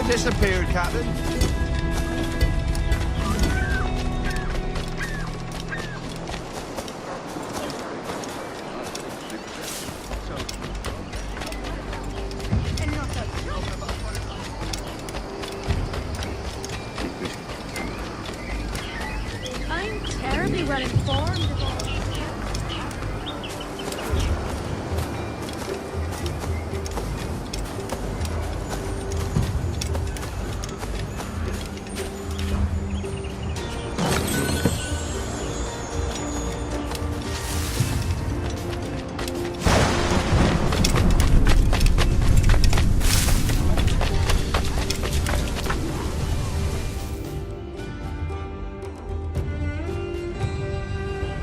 have disappeared, Captain. I'm terribly well informed of all.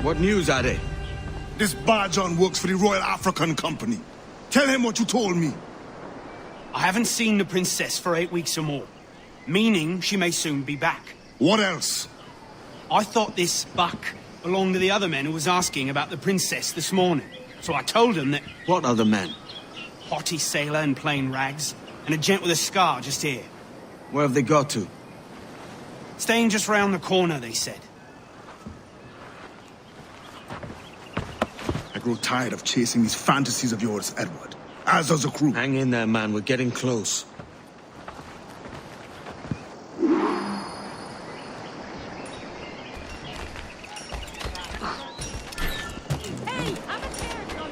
What news are they? This Barjon works for the Royal African Company. Tell him what you told me. I haven't seen the princess for 8 weeks or more, meaning she may soon be back. What else? I thought this buck belonged to the other men who was asking about the princess this morning. So I told him that What other men? haughty sailor in plain rags, and a gent with a scar just here. Where have they got to? Staying just round the corner, they said. I grow tired of chasing these fantasies of yours, Edward. As does the crew. Hang in there, man. We're getting close. Hey, I'm a character.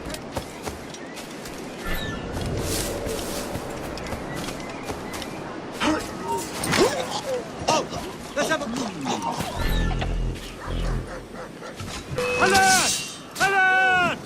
Let's have a... Alert! Alert!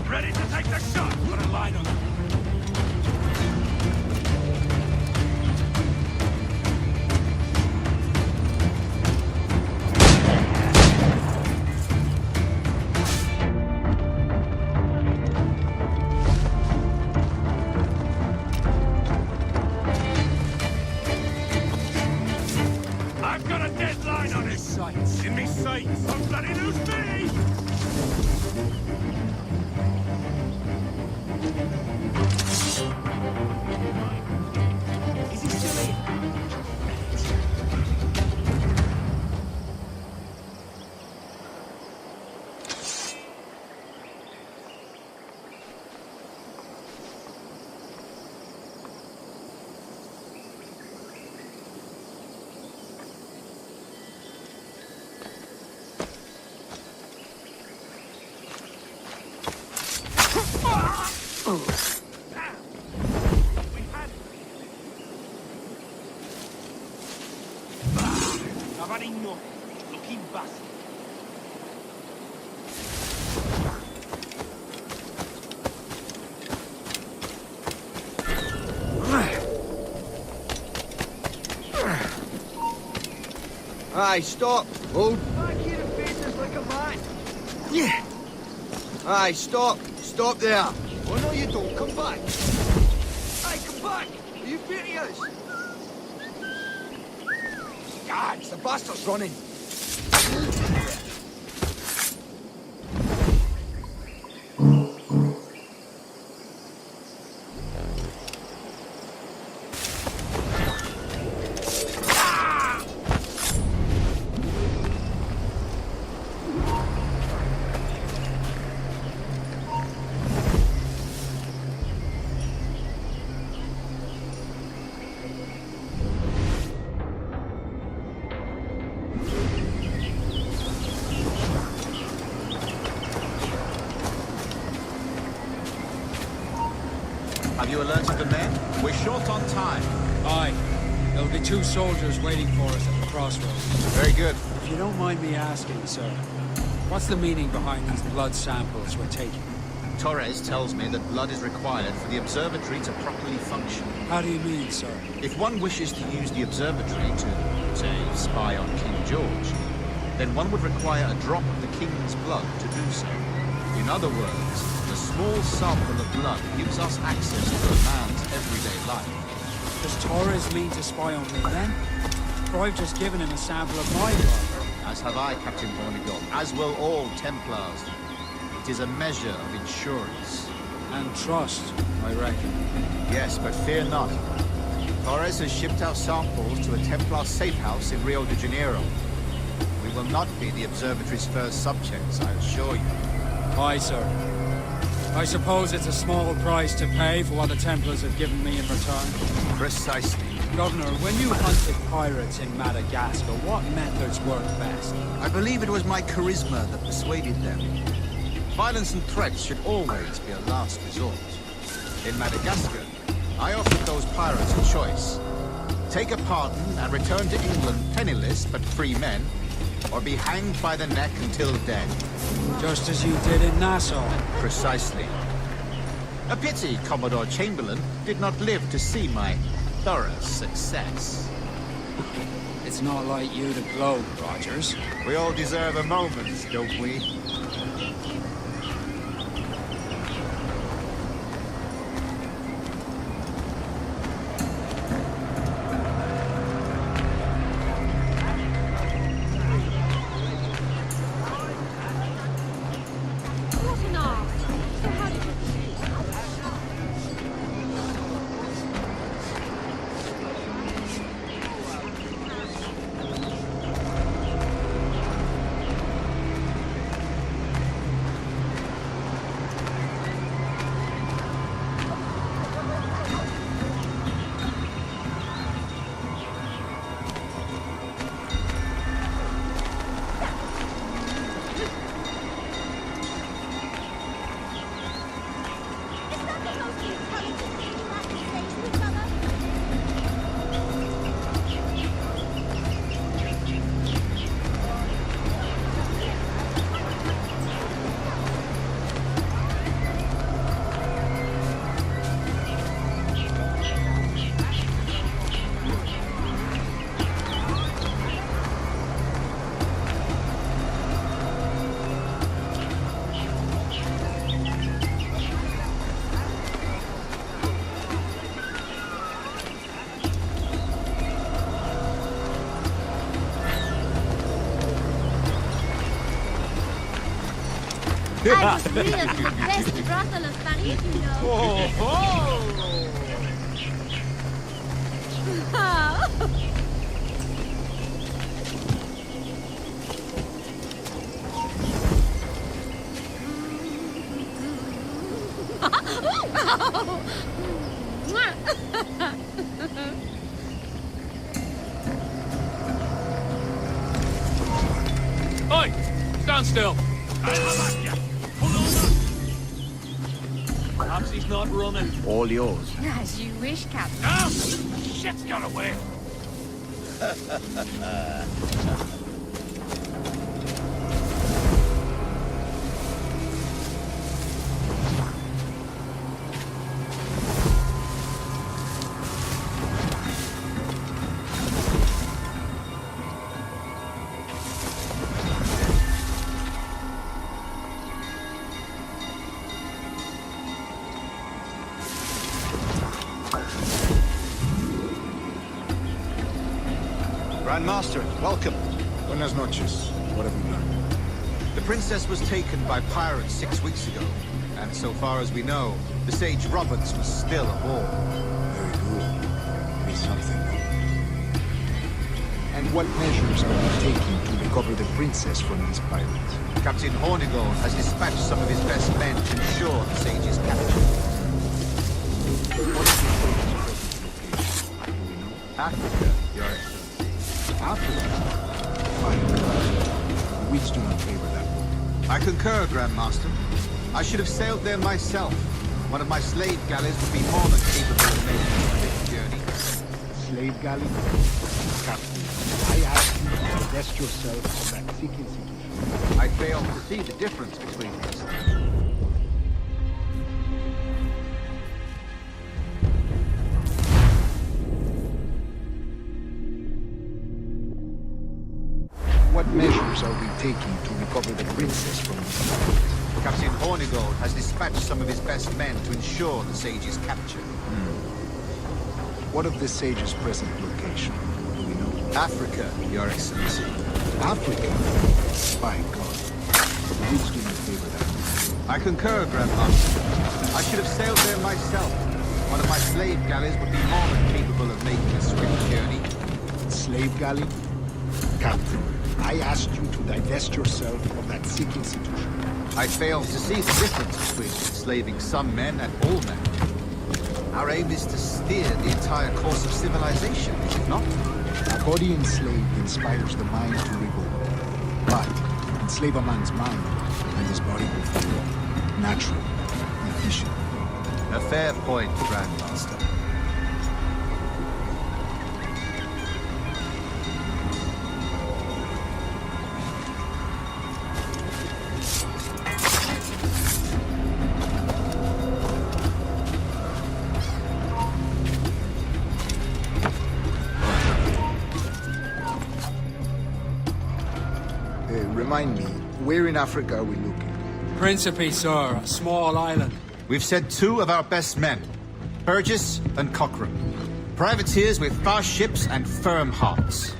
Ready to take the shot! Put a line on it. I've got a deadline on it! Sights. In me sights! Don't bloody lose me! Is he still in? Cavarino, looking bastard. Aye, stop. Hold. Back here and face us like a man. Yeah. Aye, stop. Stop there. Oh, no, you don't. Come back. Aye, come back. Are you beating us? God, the bastard's running. you alerted the men? We're short on time. Aye. There'll be 2 soldiers waiting for us at the crossroads. Very good. If you don't mind me asking, sir, what's the meaning behind these blood samples we're taking? Torres tells me that blood is required for the observatory to properly function. How do you mean, sir? If one wishes to use the observatory to, say, spy on King George, then one would require a drop of the King's blood to do so. In other words, a small sample of blood gives us access to a man's everyday life. Does Torres mean to spy on me then? For I've just given him a sample of my blood. As have I, Captain Hornigold, as will all Templars. It is a measure of insurance. And trust, I reckon. Yes, but fear not. Torres has shipped our samples to a Templar safe house in Rio de Janeiro. We will not be the observatory's first subjects, I assure you. Aye, sir. I suppose it's a small price to pay for what the Templars have given me in return. Precisely. Governor, when you hunted pirates in Madagascar, what methods worked best? I believe it was my charisma that persuaded them. Violence and threats should always be a last resort. In Madagascar, I offered those pirates a choice. Take a pardon and return to England penniless but free men, or be hanged by the neck until dead. Just as you did in Nassau. Precisely. A pity Commodore Chamberlain did not live to see my thorough success. It's not like you to gloat, Rogers. We all deserve a moment, don't we? What an art. So how did you I was real at the best brothel of Paris, you know. Oi! Stand still! Perhaps he's not running. All yours. As you wish, Captain. Ah! Shit's got away! Grandmaster, welcome. Buenas noches. What have you done? The princess was taken by pirates 6 weeks ago, and so far as we know, the Sage Roberts was still aboard. Very good. Be something. And what measures are you taking to recover the princess from these pirates? Captain Hornigold has dispatched some of his best men to ensure the Sage's capture. What is the Sage's present location? Do we know? Africa, Your Africa? Fine. The weeds do not favor that route. I concur, Grandmaster. I should have sailed there myself. One of my slave galleys would be more than capable of making a quick journey. Slave galley? Captain, I ask you to divest yourself of that sick institution. I fail to see the difference between these. What measures are we taking to recover the princess from the pirates? Captain Hornigold has dispatched some of his best men to ensure the sage's capture. What of the sage's present location? Do we know? Africa, Your Excellency. Africa? By God. The Greeks do not favor that. I concur, Grandmaster. I should have sailed there myself. One of my slave galleys would be more than capable of making a swift journey. Slave galley? Captain, I asked you to divest yourself of that sick institution. I fail to see the difference between enslaving some men and all men. Our aim is to steer the entire course of civilization, is it not? A body enslaved inspires the mind to revolt. But enslave a man's mind, and his body will follow. Natural, efficient. A fair point, Grandmaster. Remind me, where in Africa are we looking? Principe, sir, a small island. We've sent 2 of our best men, Burgess and Cochrane. Privateers with fast ships and firm hearts.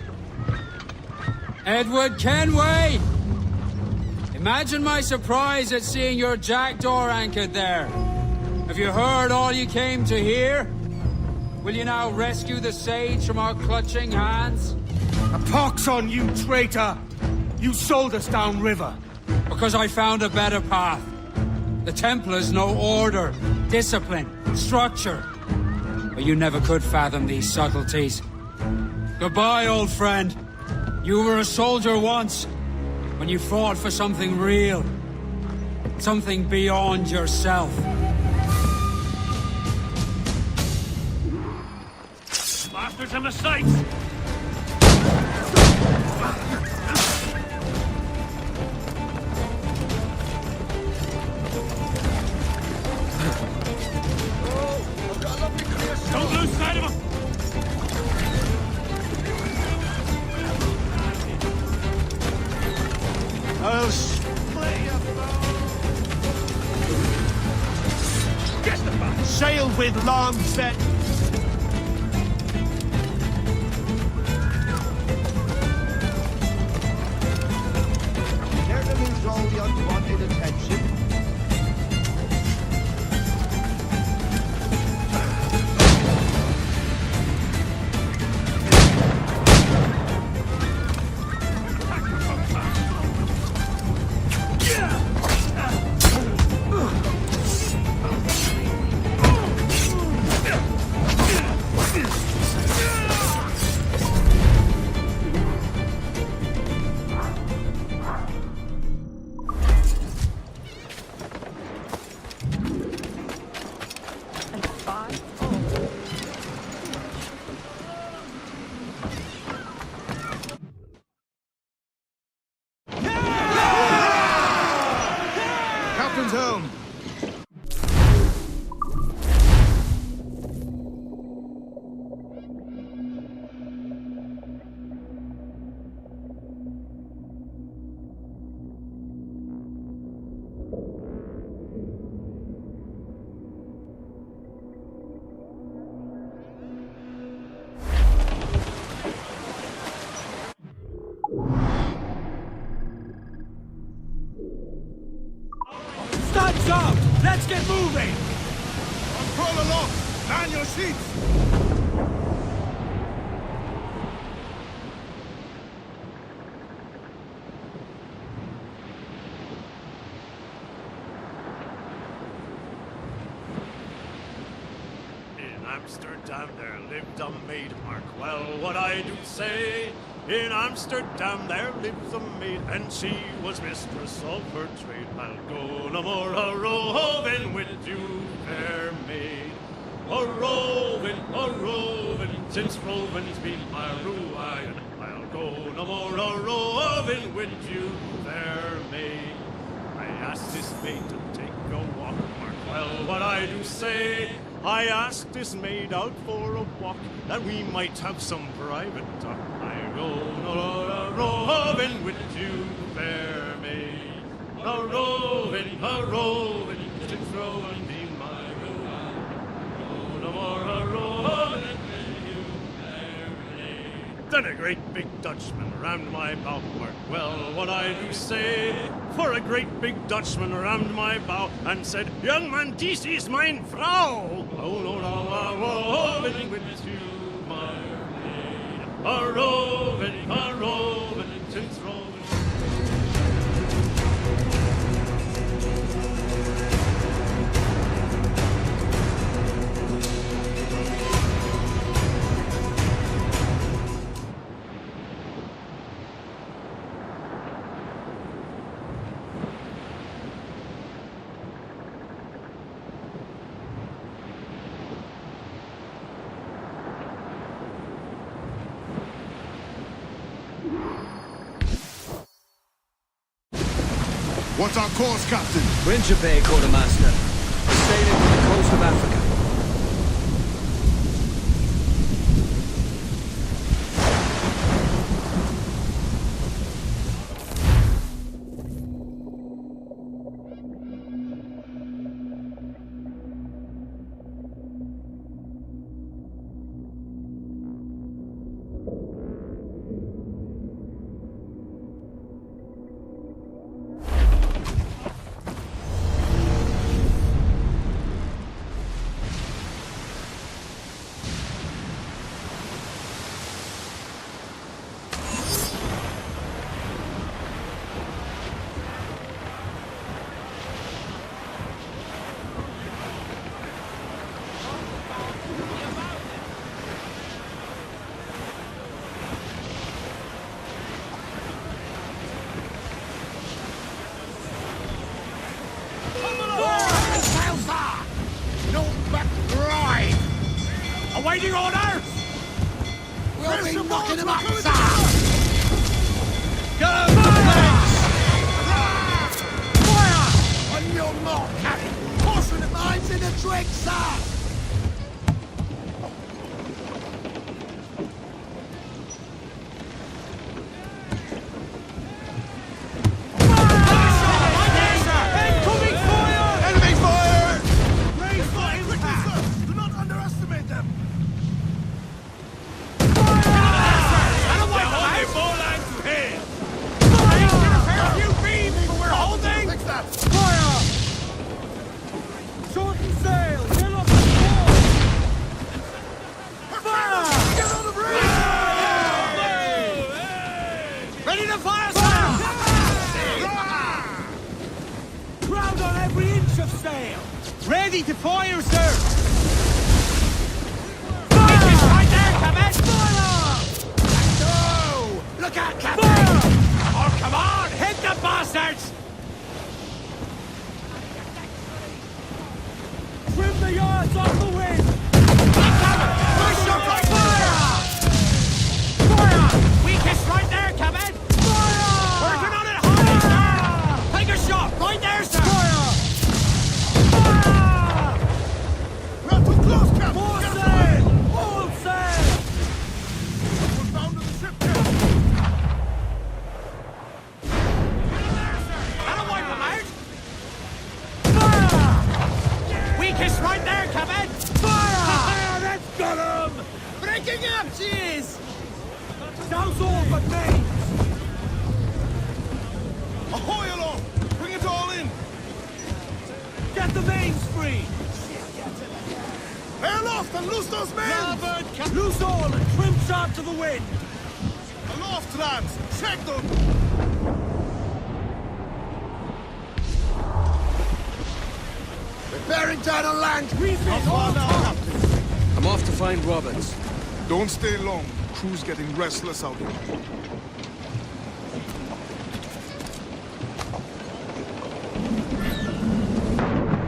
Edward Kenway! Imagine my surprise at seeing your jackdaw anchored there. Have you heard all you came to hear? Will you now rescue the sage from our clutching hands? A pox on you, traitor! You sold us downriver. Because I found a better path. The Templars know order, discipline, structure. But you never could fathom these subtleties. Goodbye, old friend. You were a soldier once, when you fought for something real. Something beyond yourself. Bastards in the sights! Don't lose sight of him! I'll split you. Get the back! Sail with long set. Care to lose all the unwanted attention? Captain's home. Studs up! Let's get moving! Crawl along! Man your seats! In Amsterdam there lived a maid, mark well what I do say. In Amsterdam there lives a maid, and she was mistress of her trade. I'll go no more a-roving with you, fair maid. A-roving, since roving's been my ruin. I'll go no more a-roving with you, fair maid. I asked this maid to take a walk, mark well what I do say. I asked this maid out for a walk, that we might have some private talk. I go no a-roving with you, fair maid. A-roving, since roving be my ruin. Go no more a-roving with you, fair maid. Then a great big Dutchman rammed my bow, mark well what I do say. For a great big Dutchman rammed my bow and said, "Young man, this is mine Frau." Oh no, a-roving with you, my maid. A-roving, since roving. What's our course, Captain? Winter Bay, Quartermaster. We're sailing from the coast of Africa. Awaiting orders! We'll be knocking them up, sir! Go! Fire! On your mark, Captain! Caution the mines in the trig, sir! Ready to fire, sir! Fire! Right there, Captain! Fire! No! Look out, Captain! Fire! Oh, come on! Hit the bastards! Trim the yards off the wind! Push your right fire! Fire! Weakest right there, Captain! Fire! Working on it hard, sir! Take a shot! Right there, sir! We're too close, Captain! More Get sail! away! All sail! We're bound to the ship, Captain! That'll wipe them out! Fire! Weakest right there, Captain! Fire! That's got him! Breaking up, jeez! Douse all but me! Ahoy aloft! Bring it all in! Get the mains free! Hail aloft and loose those men! Loose all and trim sharp to the wind! Aloft, lads! Check them! We're bearing down on land! Refit all now, top! Captain? I'm off to find Roberts. Don't stay long. crew's getting restless out here.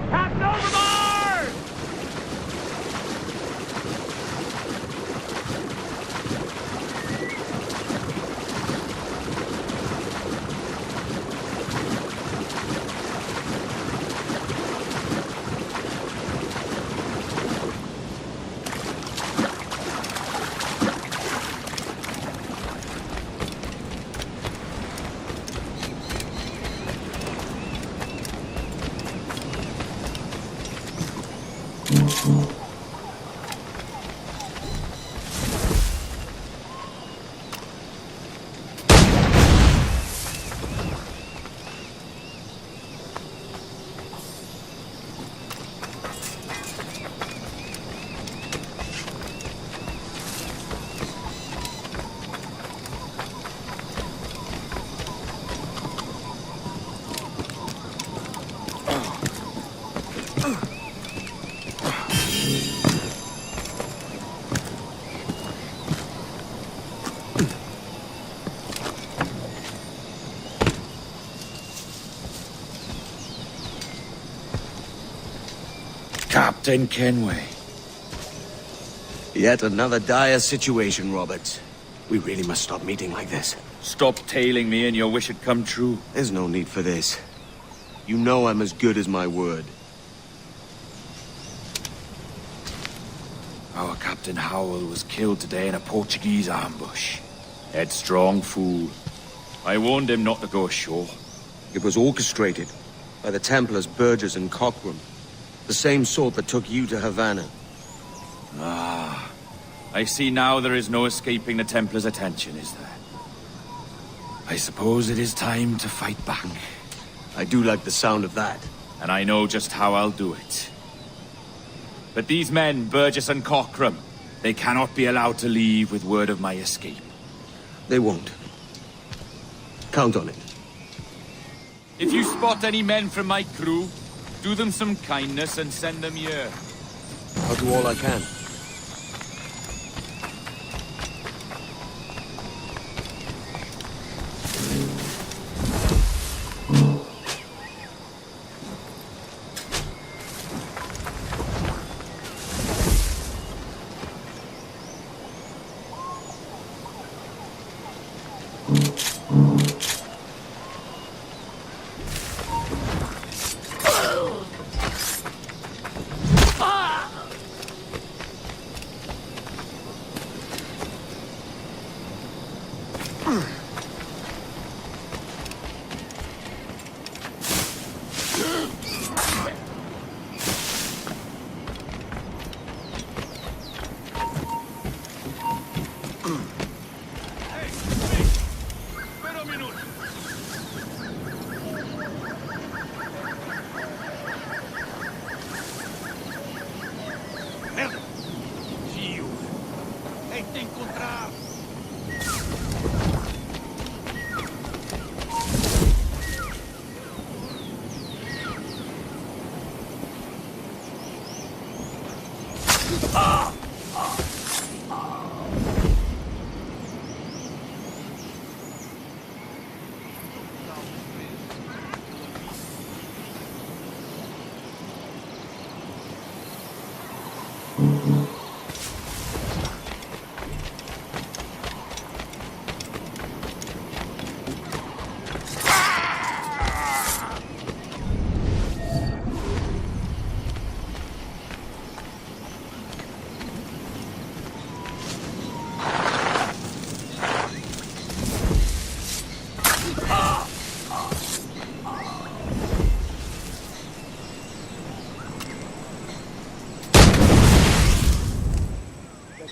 Captain overboard! Captain Kenway. Yet another dire situation, Robert. We really must stop meeting like this. Stop tailing me and your wish had come true. There's no need for this. You know I'm as good as my word. Our Captain Howell was killed today in a Portuguese ambush. Headstrong fool. I warned him not to go ashore. It was orchestrated by the Templars Burgess and Cockram. The same sort that took you to Havana. Ah, I see now there is no escaping the Templars' attention, is there? I suppose it is time to fight back. I do like the sound of that. And I know just how I'll do it. But these men, Burgess and Cockram, they cannot be allowed to leave with word of my escape. They won't. Count on it. If you spot any men from my crew, do them some kindness and send them here. I'll do all I can.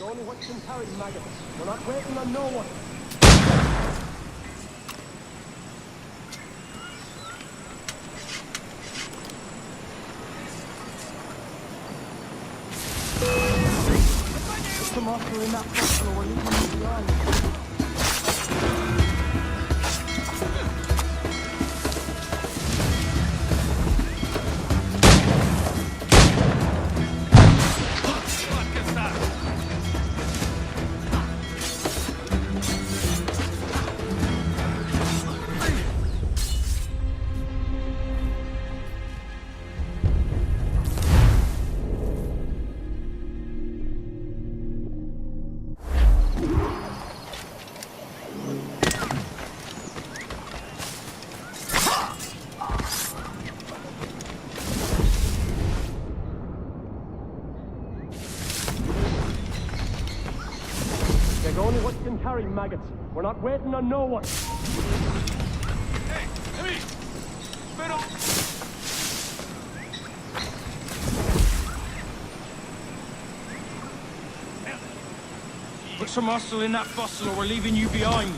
Only what can carry, maggot. We're not waiting on no one. Come on, we're in that hospital. We're leaving the island. carry maggots. We're not waiting on no one. Put some muscle in that bustle or we're leaving you behind.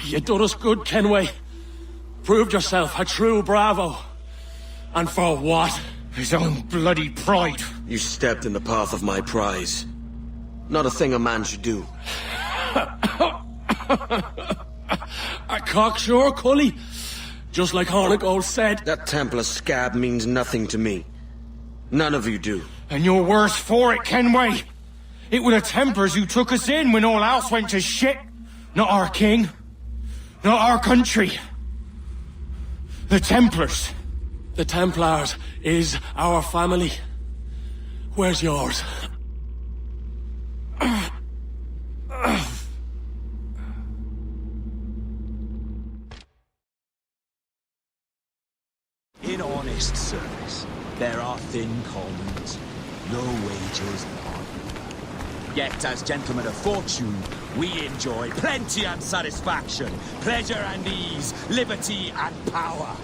You done us good, Kenway. Proved yourself a true bravo. And for what? His own bloody pride. You stepped in the path of my prize. Not a thing a man should do. A cocksure, Cully. Just like Hornigold said. That Templar scab means nothing to me. None of you do. And you're worse for it, Kenway. It were the Templars who took us in when all else went to shit. Not our king. Not our country. The Templars. The Templars is our family. Where's yours? In honest service, there are thin commons, no wages, none. Yet, as gentlemen of fortune, we enjoy plenty and satisfaction, pleasure and ease, liberty and power.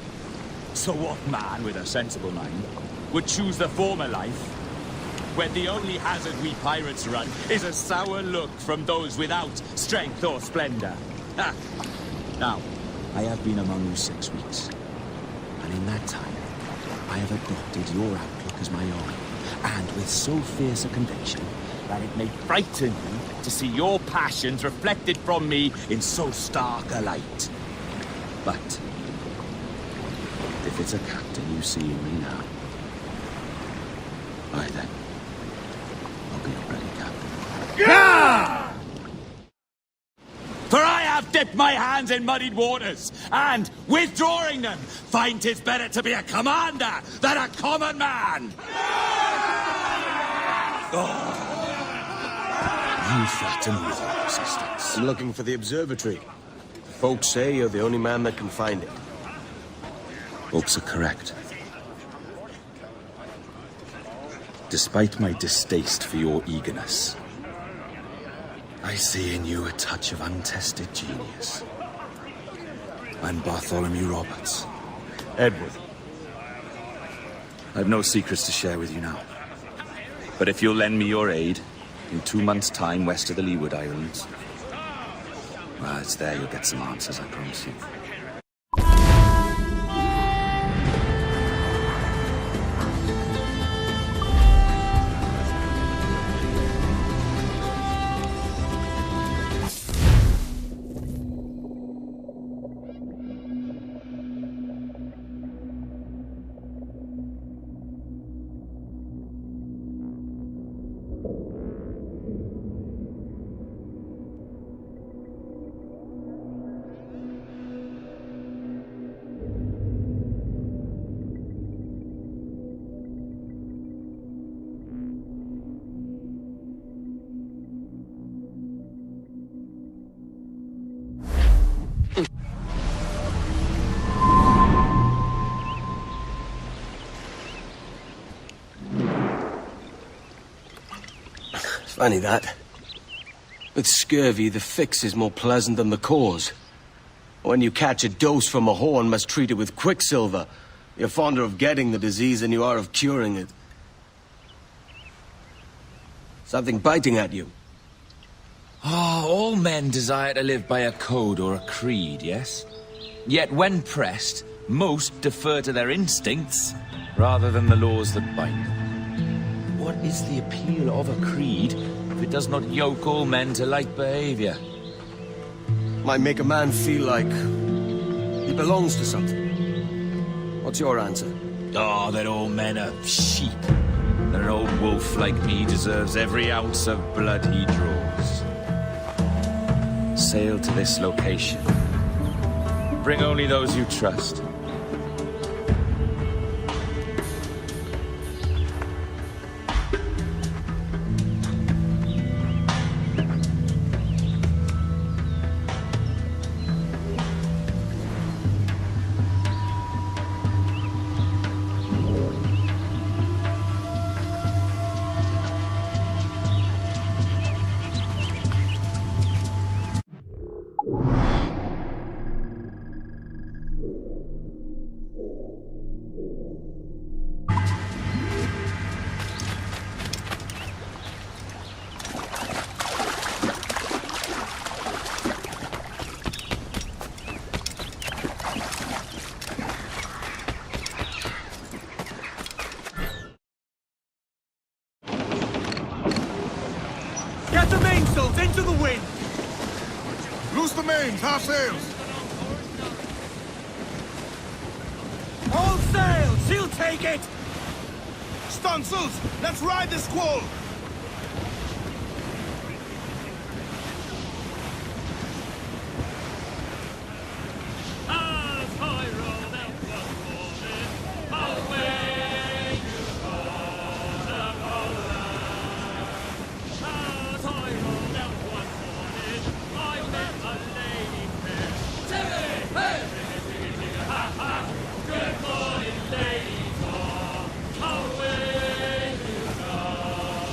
So what man with a sensible mind would choose the former life, when the only hazard we pirates run is a sour look from those without strength or splendor? Ha! Now, I have been among you 6 weeks, and in that time, I have adopted your outlook as my own, and with so fierce a conviction that it may frighten you to see your passions reflected from me in so stark a light. But if it's a captain you see in me now, why then, I'll be a ready captain. Yeah! For I have dipped my hands in muddied waters, and, withdrawing them, find 'tis better to be a commander than a common man! Oh. You flatter me with your persistence. I'm looking for the observatory. Folks say you're the only man that can find it. Folks are correct. Despite my distaste for your eagerness, I see in you a touch of untested genius. I'm Bartholomew Roberts. Edward. I've no secrets to share with you now. But if you'll lend me your aid, in 2 months' time west of the Leeward Islands, well, it's there you'll get some answers, I promise you. Funny that. With scurvy, the fix is more pleasant than the cause. When you catch a dose from a horn, must treat it with quicksilver. You're fonder of getting the disease than you are of curing it. Something biting at you. Ah, all men desire to live by a code or a creed, yes? Yet when pressed, most defer to their instincts rather than the laws that bind them. What is the appeal of a creed if it does not yoke all men to like behavior? Might make a man feel like he belongs to something. What's your answer? Oh, that all men are sheep. That an old wolf like me deserves every ounce of blood he draws. Sail to this location. Bring only those you trust. Get the mainsails into the wind! Loose the mains, half sails. All sail! She'll take it! Stunsails, let's ride this squall. As I rode out one morning, away you go, the Poland. As I rode out one morning, I met a lady fair. Timmy, hey! Ha ha! Good morning, ladies all. Away you go,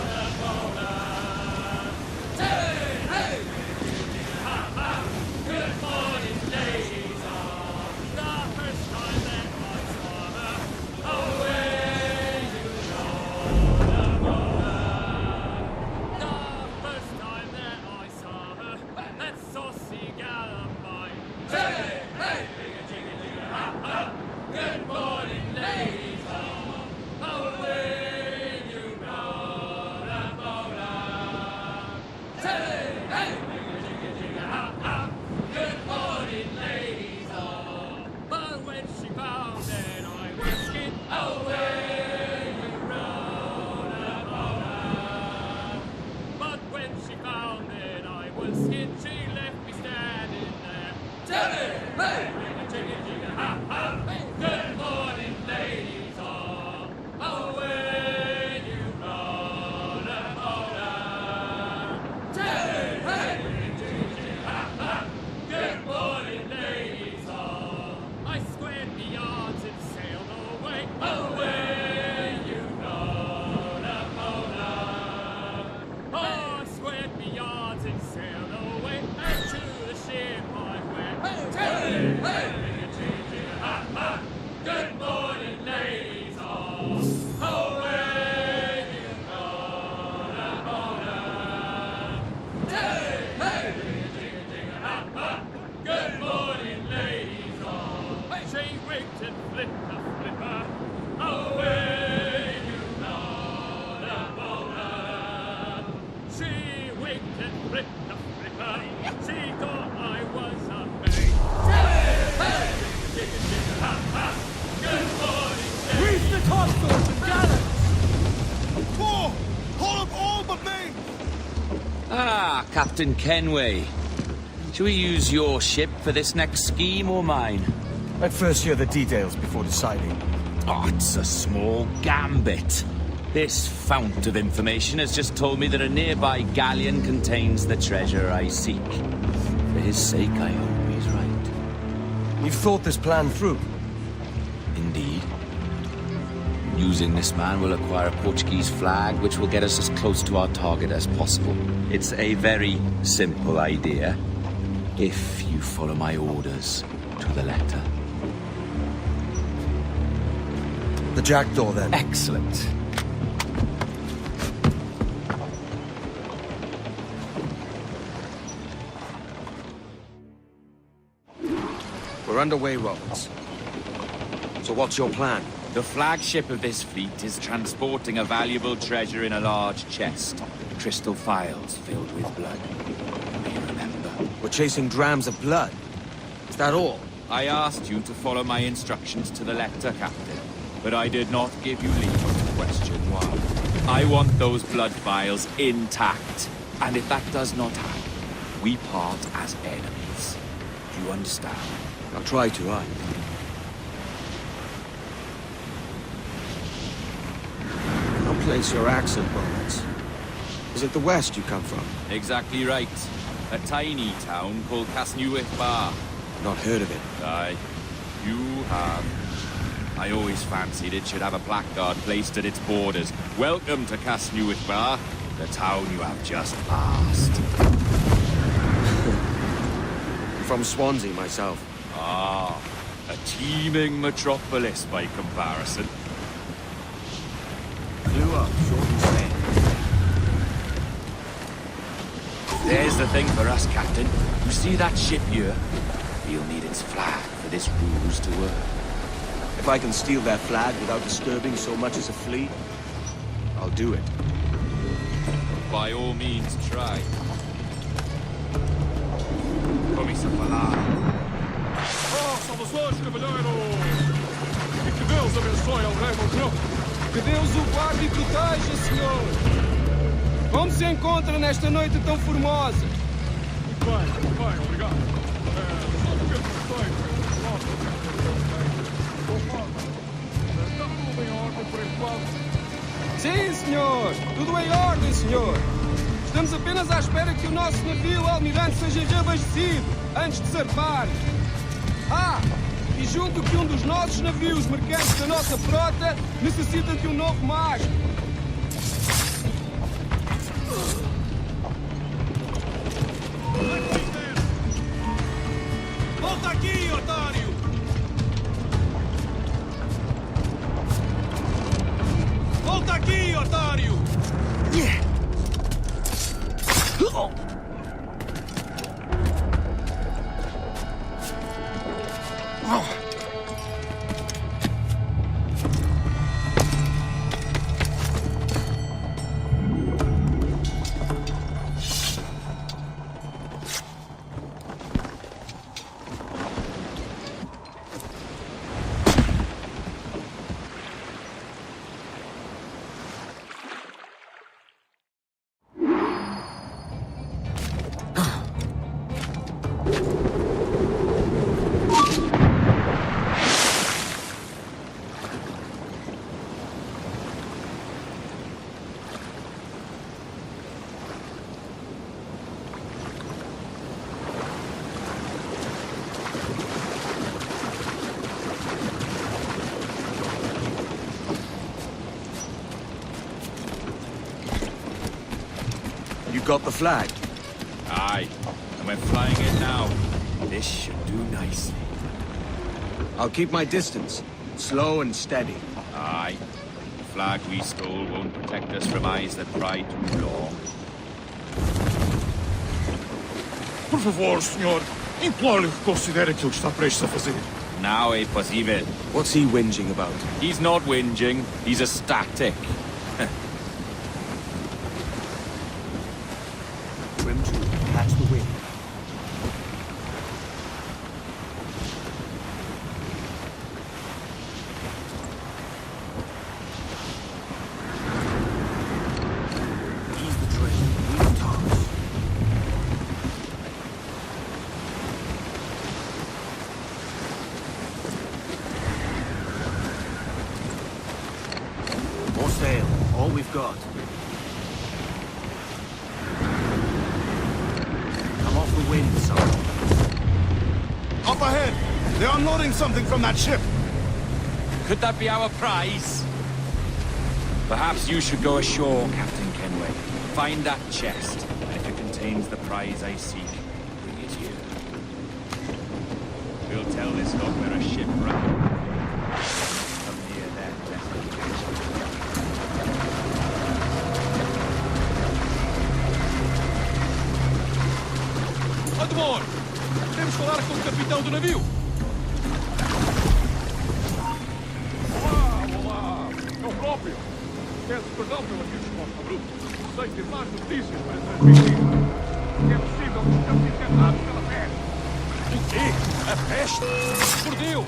the Poland. Timmy, hey! Ha ha! Good morning, ladies all. The first time that I saw her, away you go, the Poland. The first time that I saw her, that saucy gal of mine. Hey, hey, jigga, jigga, ha ha. Good morning, ladies all. Away you go, the Poland. Hey, hey, jigga, jigga, ha ha. Good morning, ladies all. But when she found that I was skin, away you rode, the Poland. But when she found that I was skin, she left me standing there. Timmy, hey, jigga, jigga, ha ha. Good morning, ladies all. Away you rode, the Poland. Timmy, hey, jigga, jigga, ha ha. Good morning, ladies all. I squared the yards and sailed away. Away you rode, the Poland. Oh, I squared the yards and sailed away. And to the ship I went. Hey, hey, jigga, jigga, ha ha. Good morning, ladies all. Away you go, the Poland. Hey, hey, jigga, jigga, ha ha. Good morning, ladies all. She winked and flipped a flipper. Away you go, the Poland. She winked and flipped a flipper. She thought I was a maid. Hey, hey, jigga, jigga, ha ha. Good morning, ladies. Reef the topsails and gallant! Four! Haul up all but main. Ah, Captain Kenway. Shall we use your ship for this next scheme or mine? I'd first hear the details before deciding. Oh, it's a small gambit. This fount of information has just told me that a nearby galleon contains the treasure I seek. For his sake, I hope he's right. You've thought this plan through? Indeed. Using this man will acquire a Portuguese flag, which will get us as close to our target as possible. It's a very simple idea. If you follow my orders to the letter. The jackdaw, then. Excellent. We're underway, Roberts. So what's your plan? The flagship of this fleet is transporting a valuable treasure in a large chest. Crystal phials filled with blood. You may remember. We're chasing drams of blood. Is that all? I asked you to follow my instructions to the letter, Captain. But I did not give you leave to question why. I want those blood vials intact. And if that does not happen, we part as enemies. Do you understand? I'll try to, aye. I'll place your accent, Roberts. Is it the west you come from? Exactly right. A tiny town called Casnewydd Bar. Not heard of it. Aye. You have. I always fancied it should have a placard placed at its borders. Welcome to Casnewydd Bar, the town you have just passed. I'm from Swansea, myself. Ah, a teeming metropolis by comparison. Flew up, short and steady. There's the thing for us, Captain. You see that ship here? We'll need its flag for this ruse to work. If I can steal their flag without disturbing so much as a flea, I'll do it. By all means, try. Começa a falar. Oh, somos hoje, cavalheiro! E que Deus abençoe ao rei Morcão! Que Deus o guarde e proteja, senhor! Como se encontra nesta noite tão formosa? Muito bem, obrigado. Só porque eu gostei. Está tudo em ordem por enquanto? Sim, senhor! Tudo em ordem, senhor! Estamos apenas à espera que o nosso navio almirante seja reabastecido antes de zarpar. Ah! E julgo que um dos nossos navios mercantes da nossa frota necessita de um novo mastro. Volta aqui, otário! Volta aqui, otário! You got the flag? Aye, and we're flying it now. This should do nicely. I'll keep my distance. Slow and steady. Aye. The flag we stole won't protect us from eyes that pry too long. Por favor, senhor. Imploro-lhe que considere aquilo que está prestes a fazer. Now é possível. What's he whinging about? He's not whinging, he's ecstatic. Trim to, catch the wind. Ease the train, ease the tops. More sail, all we've got. Come off the wind, son. Up ahead! They're unloading something from that ship! Could that be our prize? Perhaps you should go ashore, Captain Kenway. Find that chest, and if it contains the prize I seek, bring it here. We'll tell this lot we're a shipwreck. Come near that destination. Admor! Temos que falar com o capitão do navio! Olá! É o próprio! Peço perdão pela minha resposta bruta. Sei ter más notícias para transmitir. É possível que estamos encarnados pela peste. O quê? A peste? Por Deus!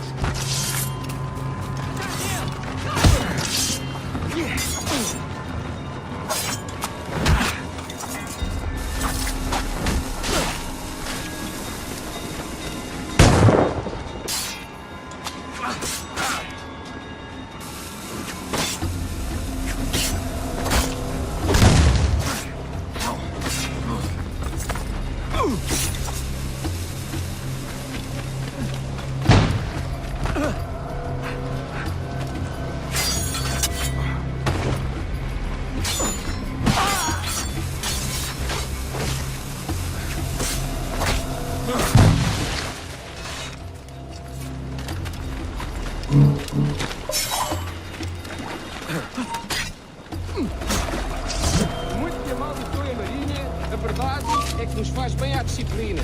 Muito que a mal foi a Marinha, a verdade é que nos faz bem à disciplina.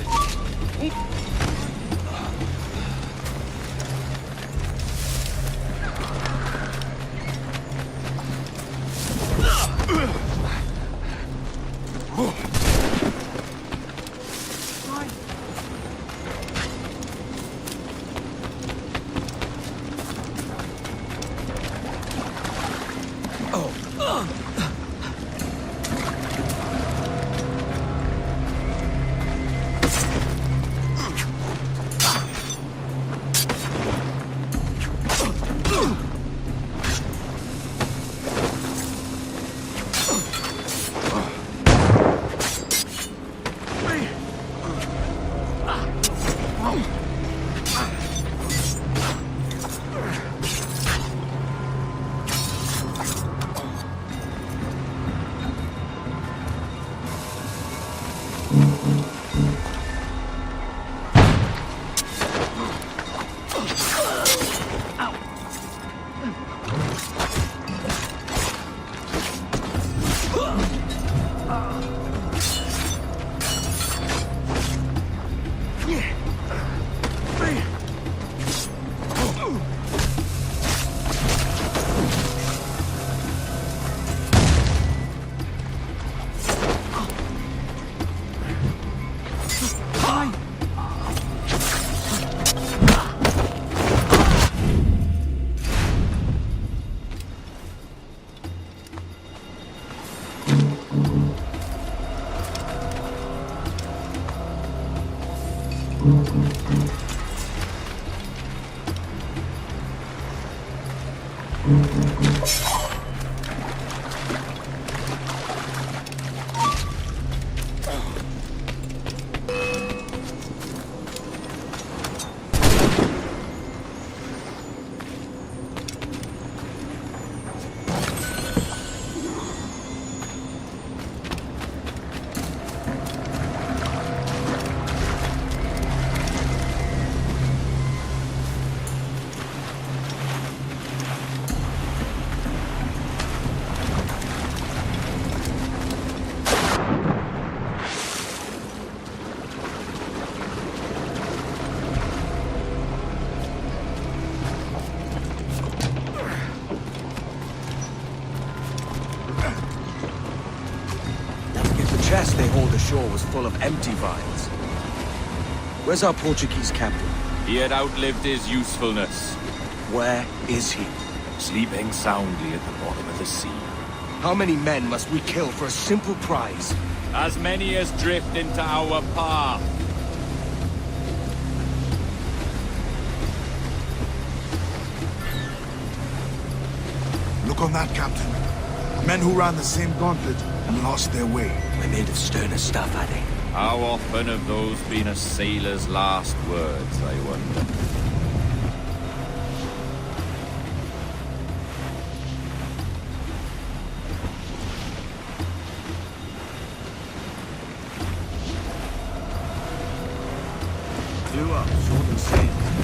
The chest they hauled ashore was full of empty vials. Where's our Portuguese captain? He had outlived his usefulness. Where is he? Sleeping soundly at the bottom of the sea. How many men must we kill for a simple prize? As many as drift into our path. Look on that, Captain. Men who ran the same gauntlet and lost their way. They're made of sterner stuff, are they? How often have those been a sailor's last words, I wonder? Do up, sword and sail.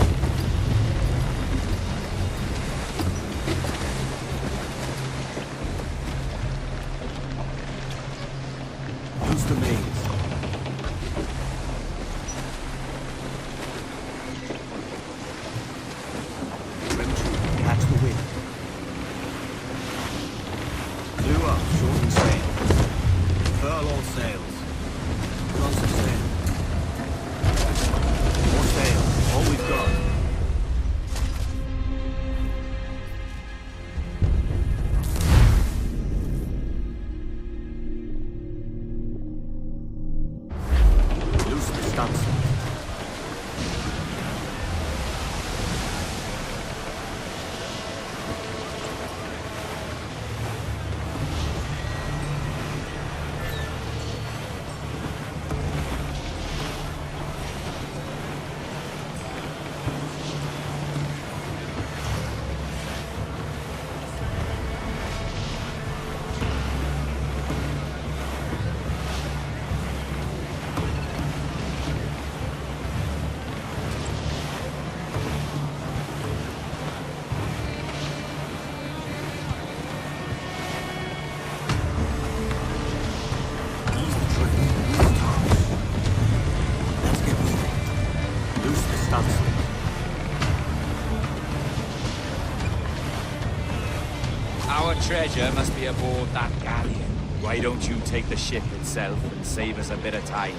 Our treasure must be aboard that galleon. Why don't you take the ship itself and save us a bit of time?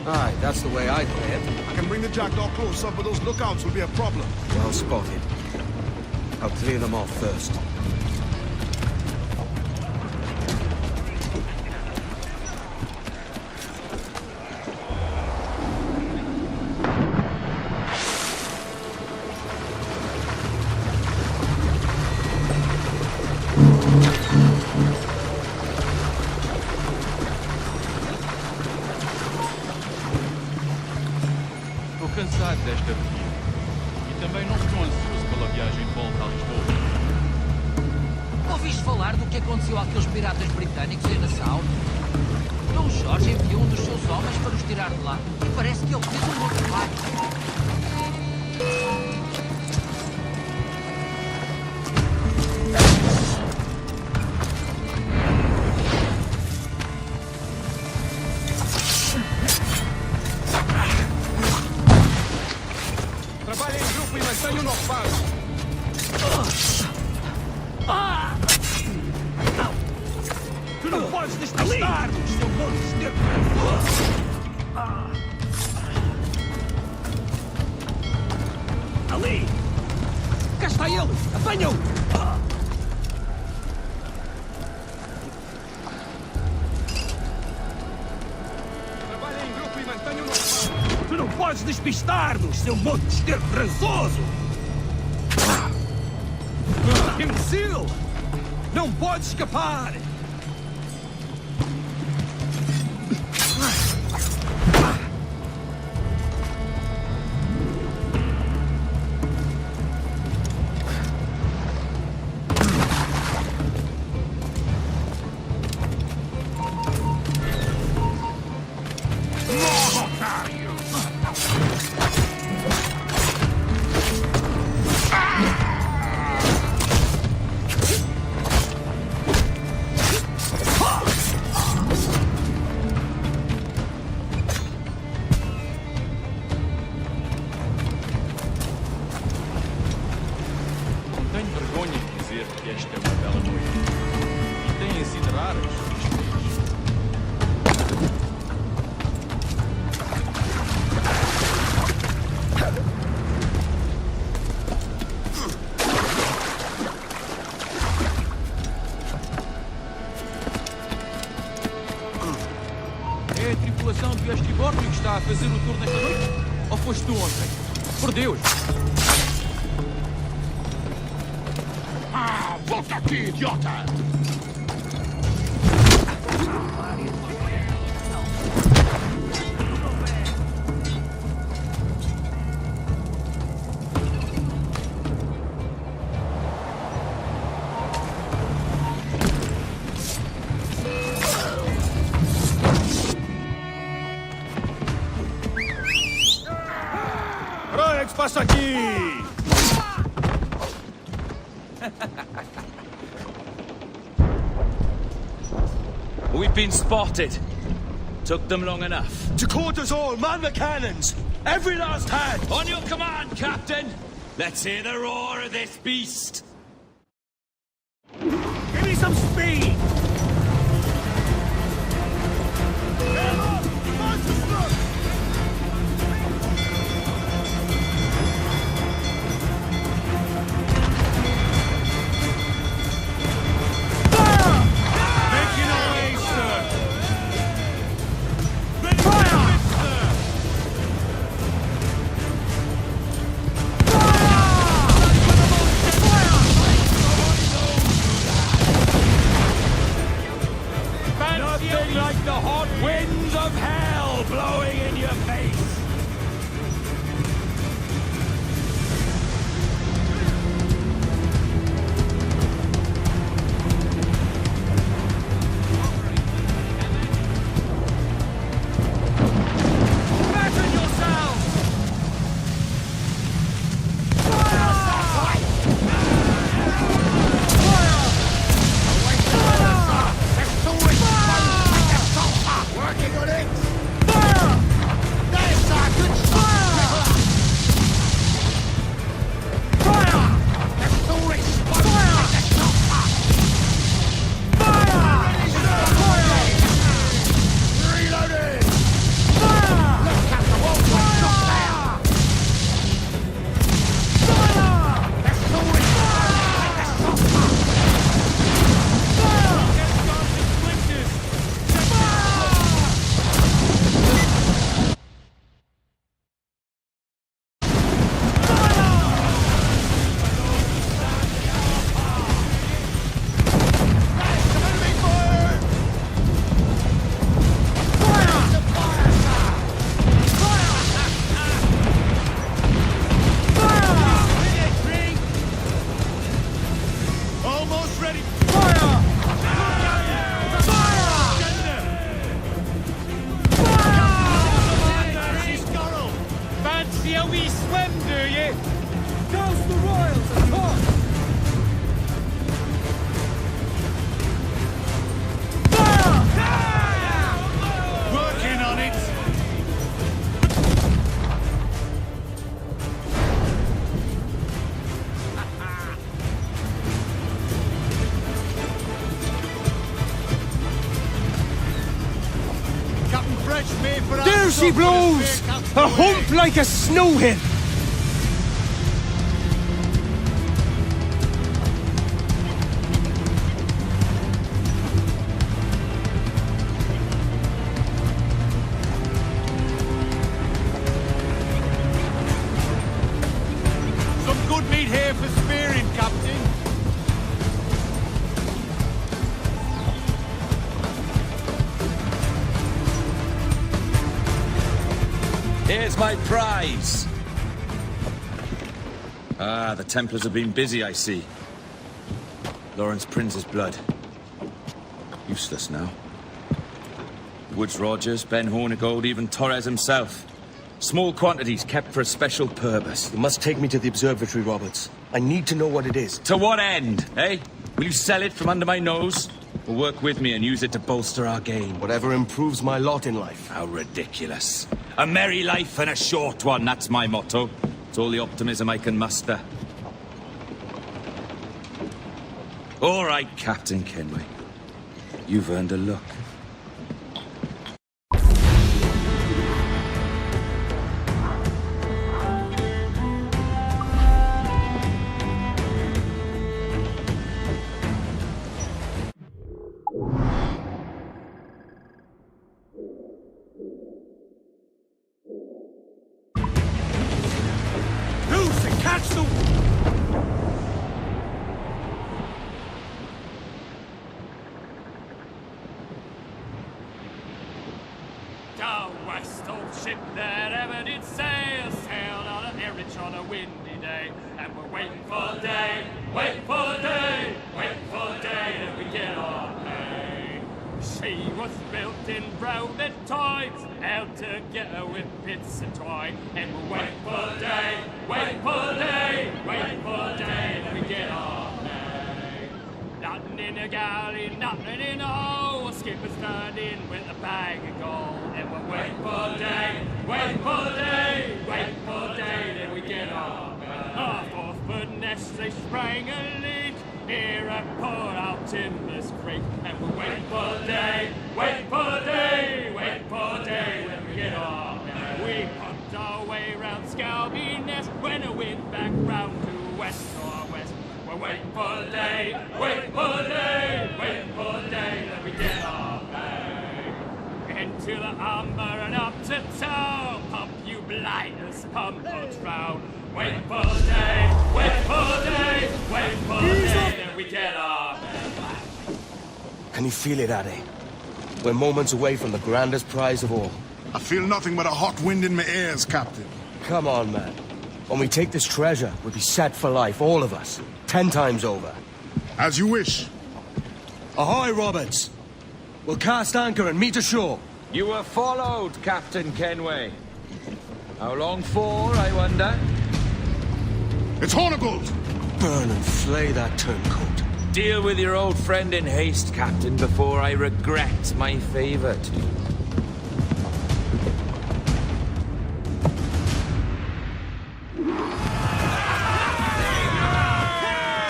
Aye, that's the way I play it. I can bring the jackdaw closer, but those lookouts will be a problem. Well spotted. I'll clear them off first. Estou cansado desta vida. E também não estou ansioso pela viagem de volta a Lisboa. Ouviste falar do que aconteceu àqueles piratas britânicos em Nassau? Dom Jorge enviou um dos seus homens para os tirar de lá. E parece que ele fez um outro barco. Trabalhem em grupo e mantenham o nosso passo. Tu não podes despistar-nos, seu monstro! Ali! Cá está ele! Apanham! Trabalhem em grupo e mantenham o nosso passo. Tu não podes despistar-nos, seu monstro presoso! Imbecil! Não pode escapar! Não tenho vergonha de dizer que esta é uma bela noite. E têm sido raras estes dias. É a tripulação do Estribórnio que está a fazer o tour nesta noite? Ou foste tu ontem? Por Deus! Volta aqui, idiota! Olha o que se passa aqui! We've been spotted. Took them long enough. To quarters all, man the cannons! Every last hand! On your command, Captain! Let's hear the roar of this beast! Give me some speed! Fire! There she blows! A hump like a snowhead! Some good meat here for spearing, Captain. Here's my prize. Ah, the Templars have been busy, I see. Lawrence Prince's blood. Useless now. Woods Rogers, Ben Hornigold, even Torres himself. Small quantities kept for a special purpose. You must take me to the observatory, Roberts. I need to know what it is. To what end, eh? Will you sell it from under my nose? Or work with me and use it to bolster our game? Whatever improves my lot in life. How ridiculous. A merry life and a short one, that's my motto. It's all the optimism I can muster. All right, Captain Kenway. You've earned a look. Catch the... Down west, old ship that ever did sail, sailed on a errand on a windy day, and we're waiting for day, waiting for day, waiting for day that we get our pay. She was built in browned times, held together with bits of twine, and we're waiting for day, waiting for day, waiting for day that we get our pay. Nothing in a galley, nothing in a hole, skipper's turned in with a bag of gold, and we're waiting for day, waiting for day, waiting for day that we get our pay. Our 4-foot nest, they sprang a leak, here at Port out Timbers Creek, and we're waiting for day, waiting for day, waiting for day when we get our pay. We pumped our way round Scalby Nest when the wind back round to west or west. We're waiting for day, waiting for day, waiting for day that we get our pay. Into the Humber and up to town, pump you blighters, pump or drown. Waiting for day, waiting for day, waiting for day that we get our pay. Can you feel it, Addy? We're moments away from the grandest prize of all. I feel nothing but a hot wind in my ears, Captain. Come on, man. When we take this treasure, we'll be set for life, all of us. 10 times over. As you wish. Ahoy, Roberts! We'll cast anchor and meet ashore. You were followed, Captain Kenway. How long for, I wonder? It's Hornigold! Burn and flay that turncoat. Deal with your old friend in haste, Captain, before I regret my favor to you.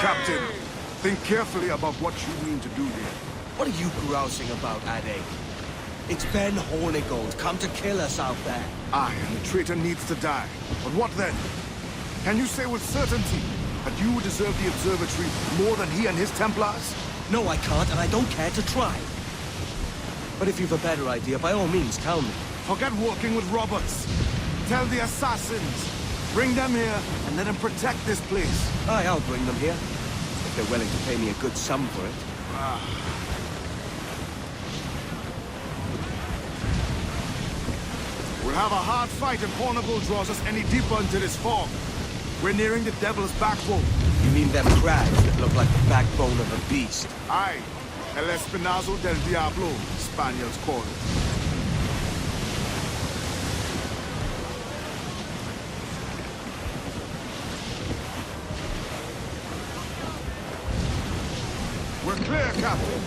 Captain, think carefully about what you mean to do here. What are you grousing about, Addy? It's Ben Hornigold, come to kill us out there. Aye, and the traitor needs to die. But what then? Can you say with certainty that you deserve the observatory more than he and his Templars? No, I can't, and I don't care to try. But if you've a better idea, by all means, tell me. Forget working with Roberts. Tell the assassins. Bring them here, and let them protect this place. Aye, I'll bring them here. If they're willing to pay me a good sum for it. We'll have a hard fight if Hornigold draws us any deeper into this fog. We're nearing the Devil's Backbone. You mean them crags that look like the backbone of a beast? Aye. El Espinazo del Diablo, Spaniards call it. We're clear, Captain.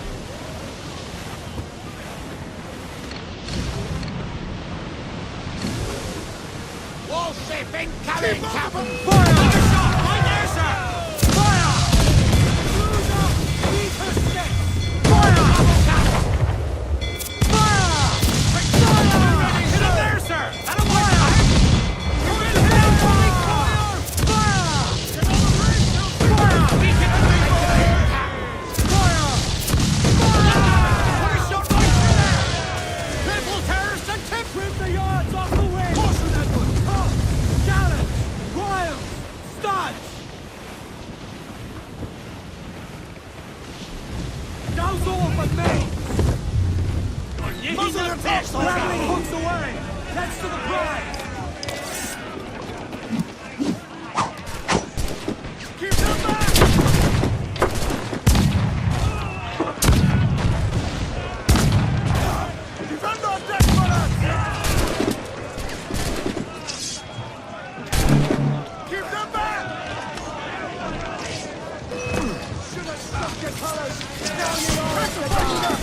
Warship incoming, Captain! Fire! Right there, sir! Fire! Fire! Fire! but me! Muzzle your tops, rattling hooks away! That's to the prize! Keep them back! Defend our deck, brothers! Keep them back! Should have struck your colors! Now you are at the fire!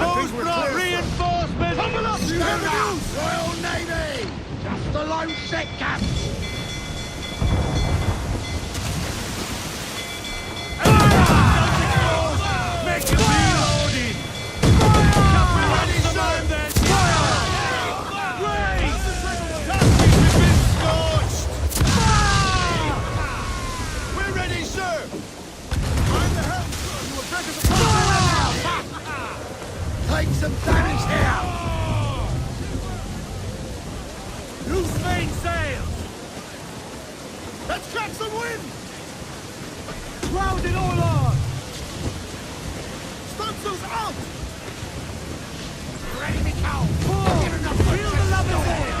Who's brought reinforcements? Tumble up, you heavy! Royal Navy! Just a low set, Cap! Make it reloading! Cap, we're ready, sir! Then. Fire! Raise! Dusty, we've been scorched! We're ready, sir! I'm the helm, sir! You were better to fire! Take some damage here! Loose mainsail! Let's catch some wind! Round it all on! Stunsails out! Ready to go! Feel the love is there!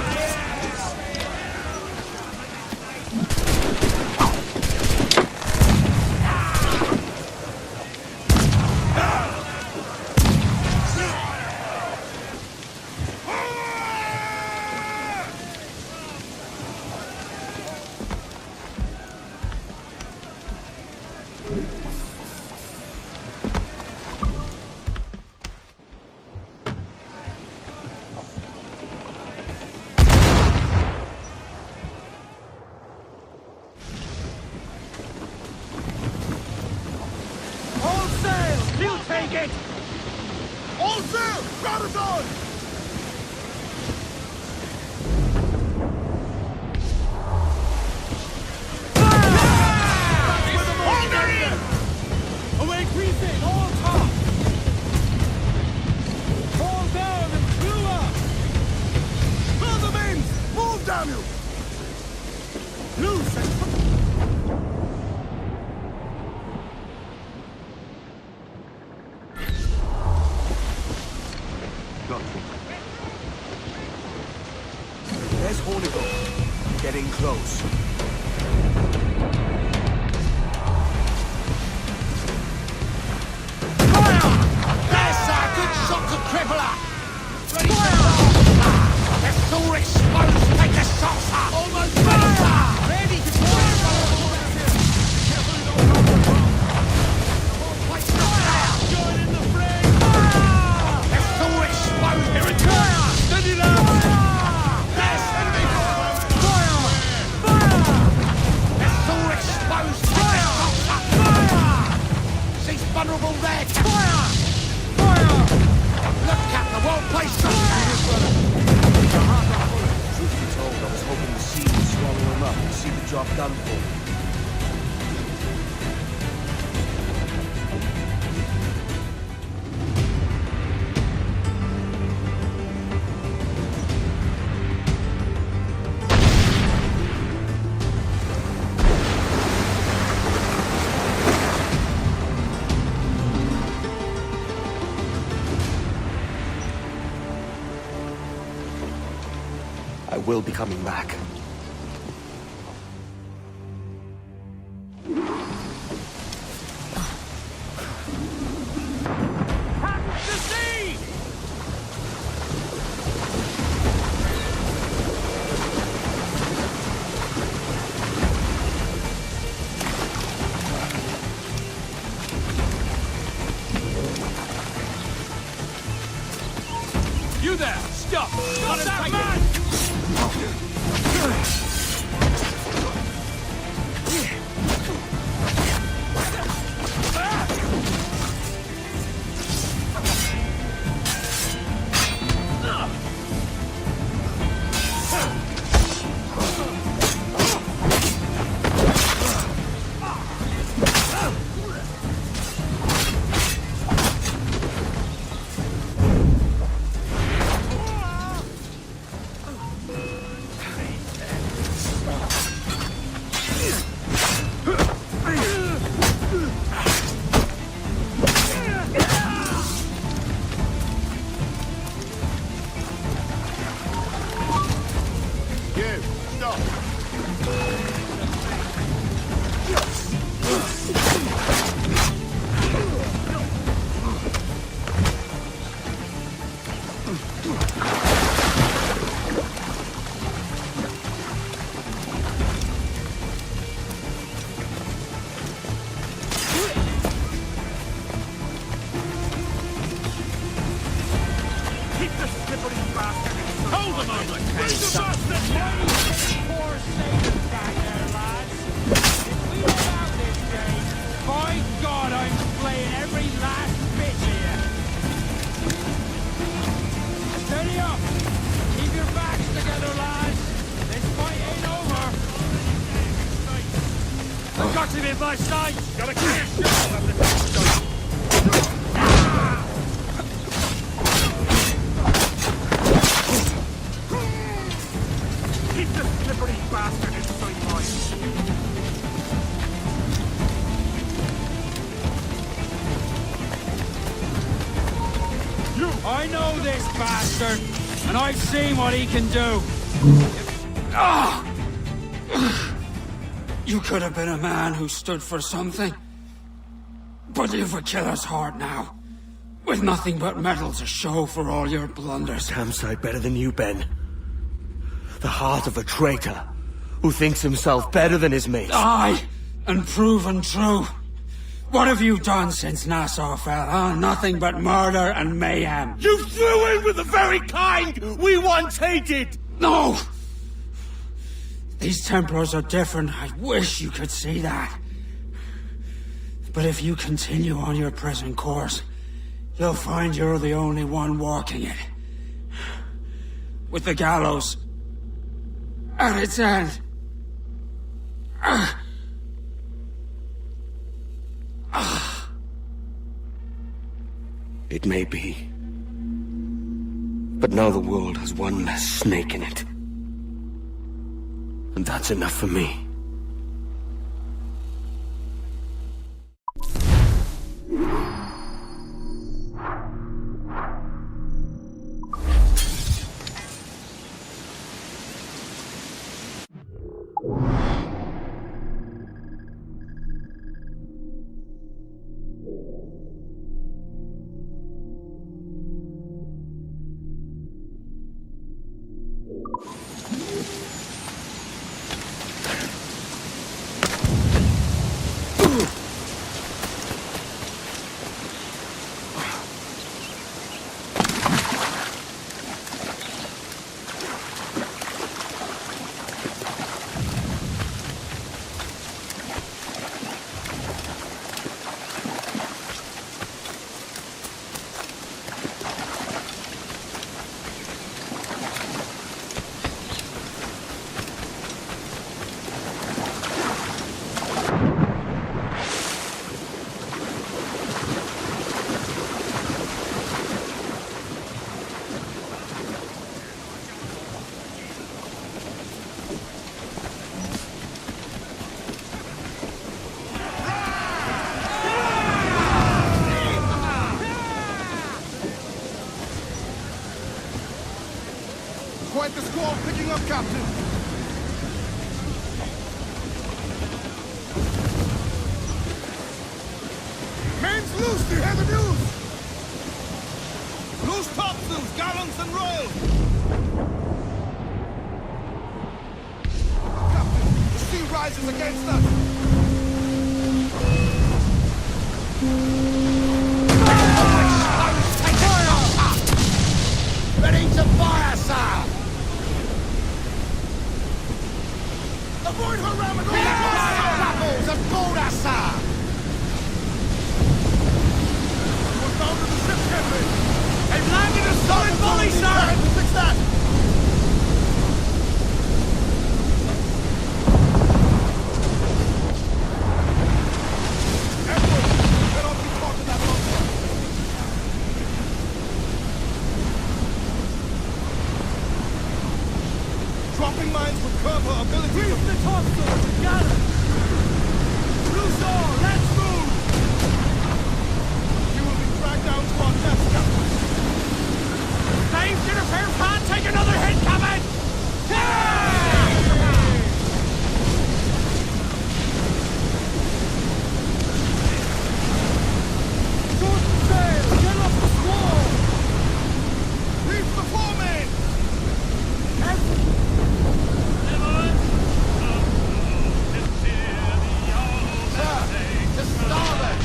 All sail! You take it! All sail! Crowd us on! Away greasing! All top! Fall down and clew up! Blow the mains! Move, damn you! Loose and... There's Hornigold. Getting close. That's a good shot to cripple her! Ready to Let's all exposed! Take a shot! Almost ready! Ready to Join in the fray! Let's all exposed! Here it comes! Steady now! Yes! Enemy! Fire! Let's all exposed! Take a yourself done for. I will be coming back. You there! Stop! Stop that man! My side! Gotta clear shot of the Keep the slippery bastard inside my I know this bastard, and I've seen what he can do. You could have been a man who stood for something. But you've a killer's heart now. With nothing but metal to show for all your blunders. Damn sight better than you, Ben. The heart of a traitor who thinks himself better than his mates. Aye, and proven true. What have you done since Nassau fell, huh? Nothing but murder and mayhem. You threw in with the very kind we once hated! No! These Templars are different. I wish you could see that. But if you continue on your present course, you'll find you're the only one walking it. With the gallows at its end. It may be. But now the world has one less snake in it. And that's enough for me. Coming up, Captain. Main's loose, do you hear the news? Loose topsails, gallants and royals. Captain, the sea rises against us. Ready to fire, sir! Avoid her ram and all the and board us, sir! We're bound to the ship, Captain. They've landed a solid volley, sir! Fix that! Edward, let us be caught in that monster. Dropping mines would curb her ability. Reef the topsail together! Rousseau, let's move! You will be dragged down to our death, Captain. Flames to the fair pan, take another hit, Captain! Short sail! Get off the squall! Reef the foreman! Sir, to starboard!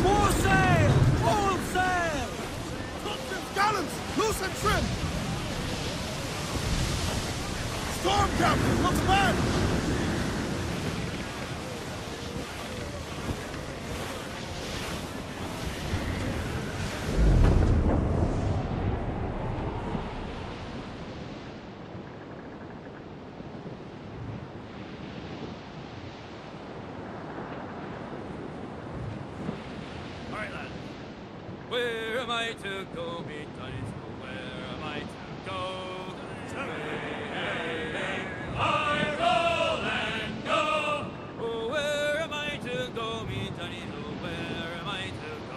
More sail! All sail! Topsails, gallants, loose and trim! Storm, Captain, not a man! All right, lad. Where am I to go, me Johnny's? Where am I to go? I roll and go. Oh, where am I to go, me Johnny's? Oh, where am I to go?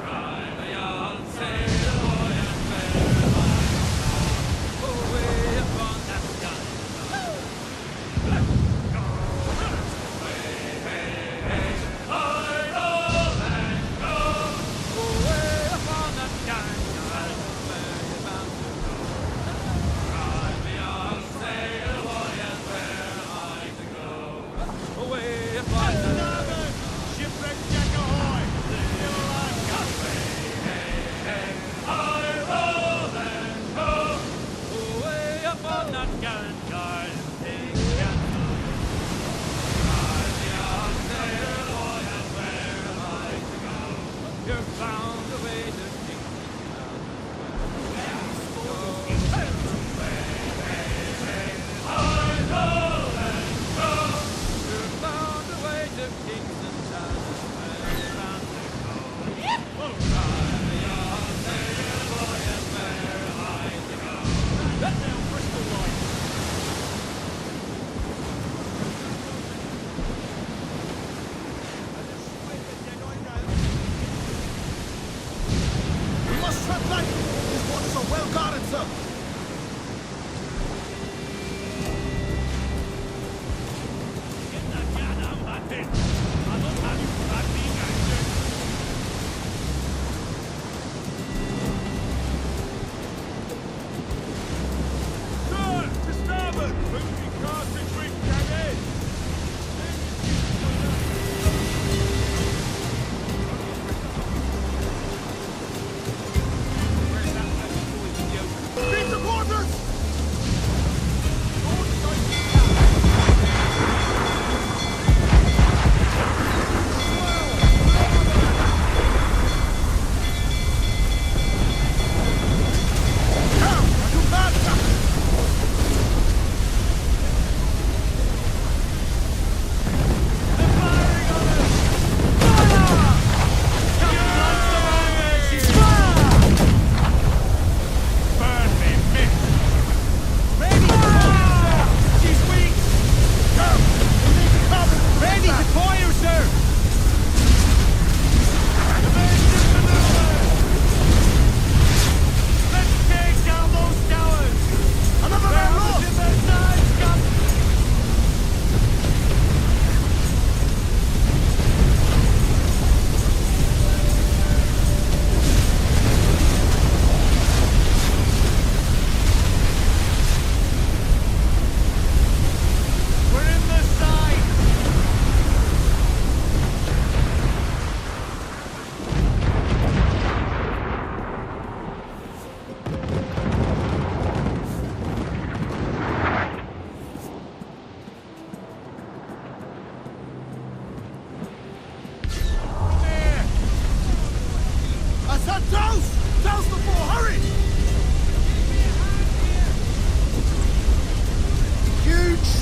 I'm a young sailor boy, and where am I? Oh, way upon that sky. You've found a way to Kingston Town. That damn Bristol light.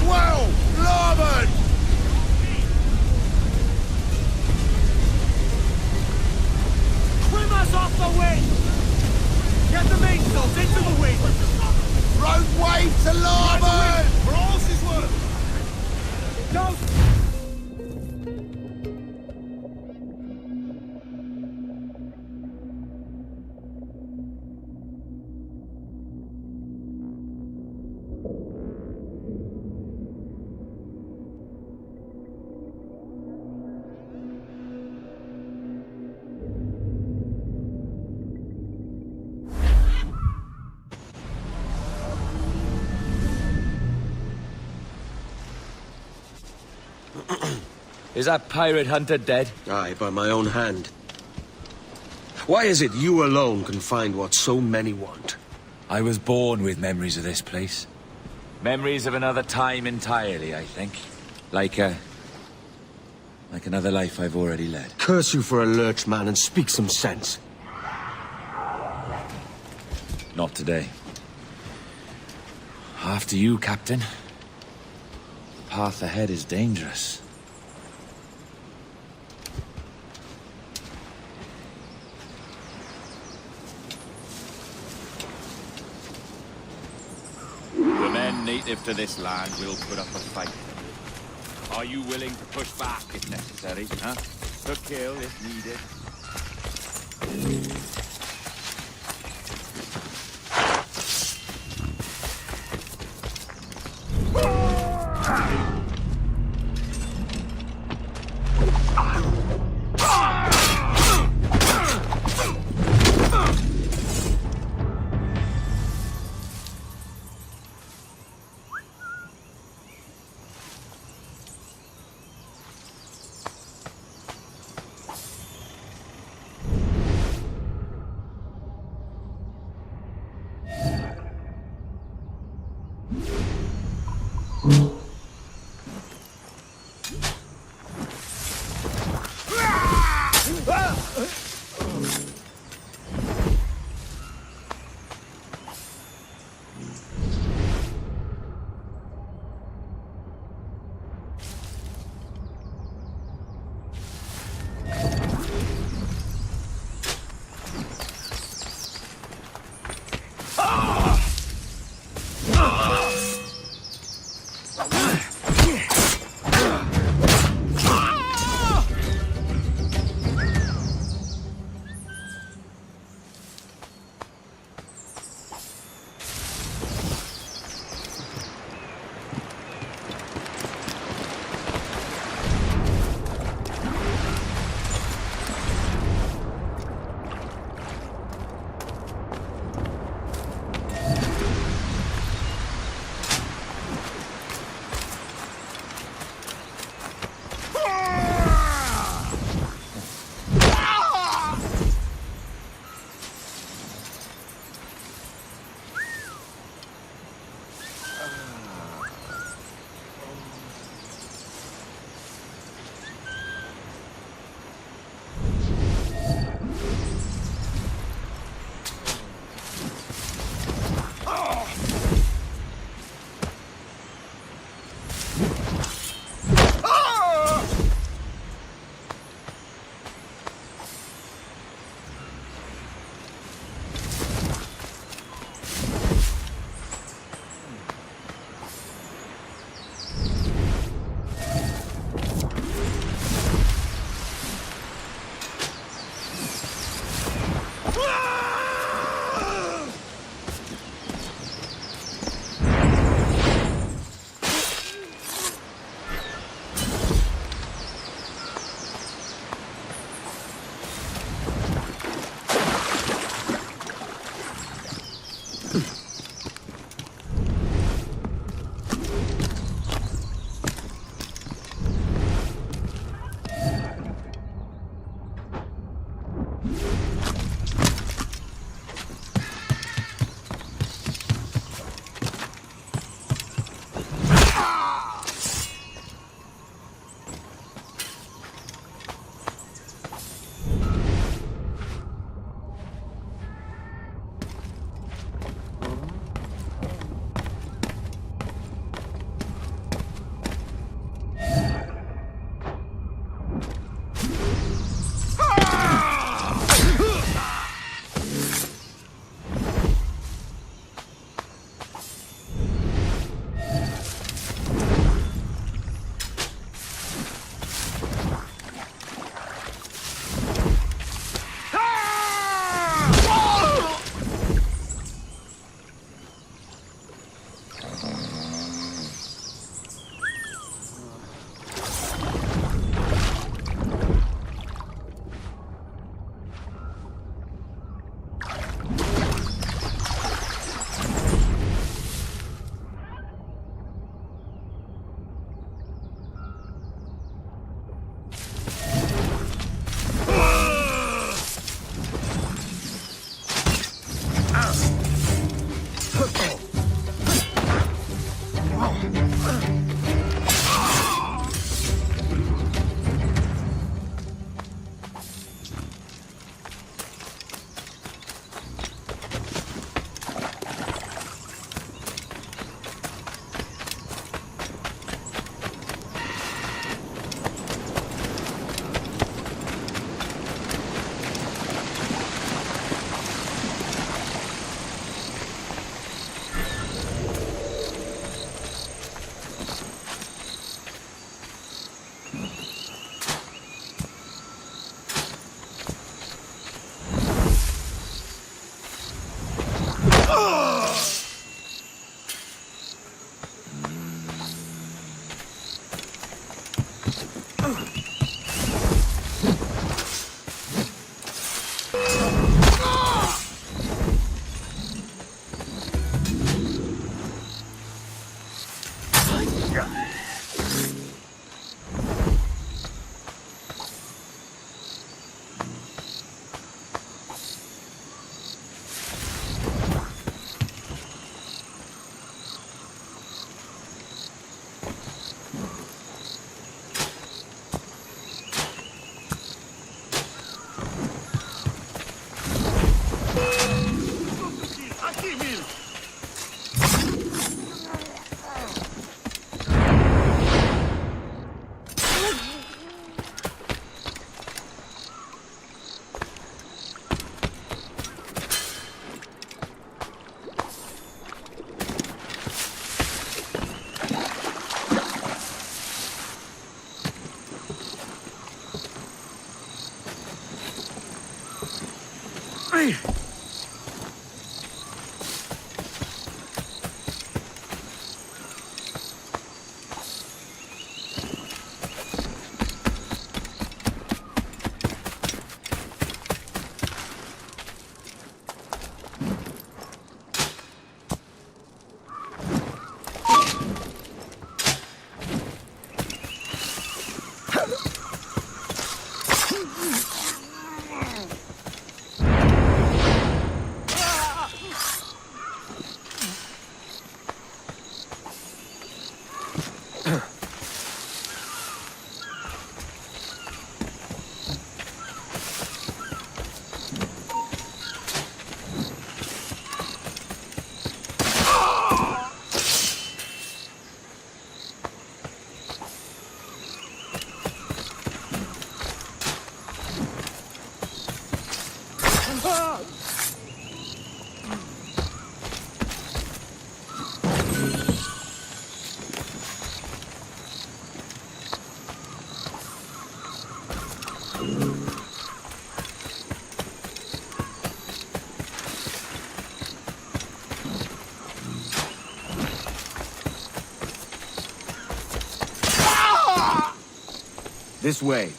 swell! Larboard! Trim us off the wind! Get the mainsails into the wind! Road way to larboard! For all she's worth! Go! Is that pirate hunter dead? Aye, by my own hand. Why is it you alone can find what so many want? I was born with memories of this place. Memories of another time entirely, I think. Like another life I've already led. Curse you for a lurch, man, and speak some sense. Not today. After you, Captain. The path ahead is dangerous. The men native to this land will put up a fight. Are you willing to push back if necessary, huh? To kill if needed? This way.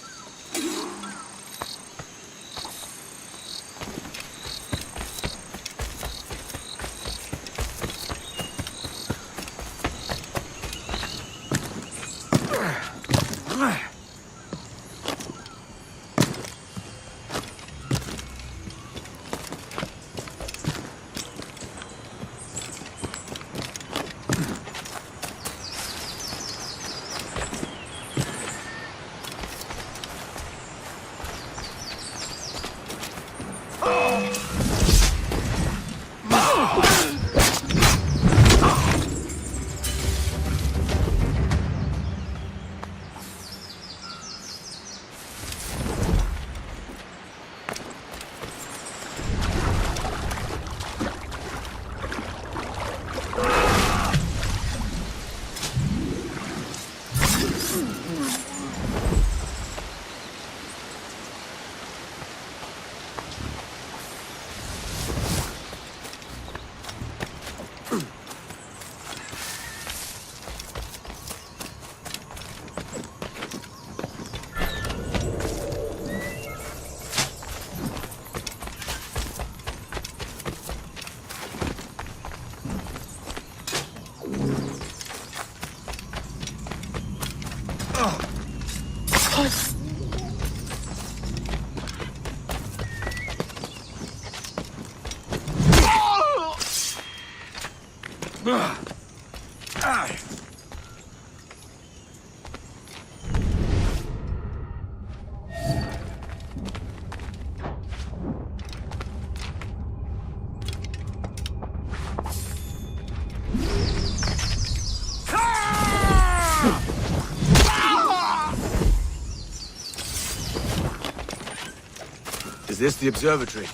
Is this the observatory?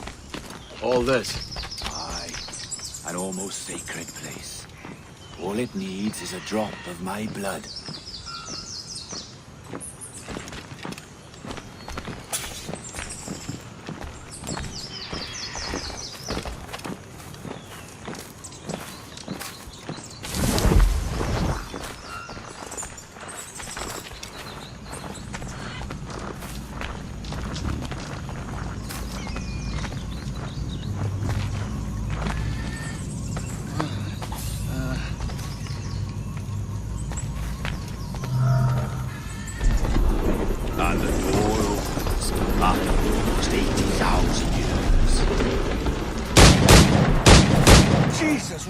All this? Aye. An almost sacred place. All it needs is a drop of my blood.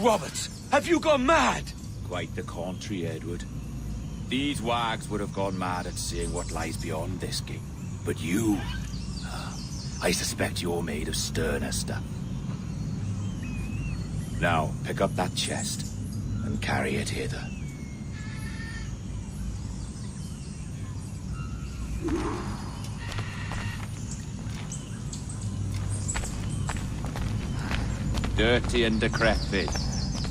Roberts! Have you gone mad? Quite the contrary, Edward. These wags would have gone mad at seeing what lies beyond this gate. But you... I suspect you're made of sterner stuff. Now, pick up that chest and carry it hither. Dirty and decrepit.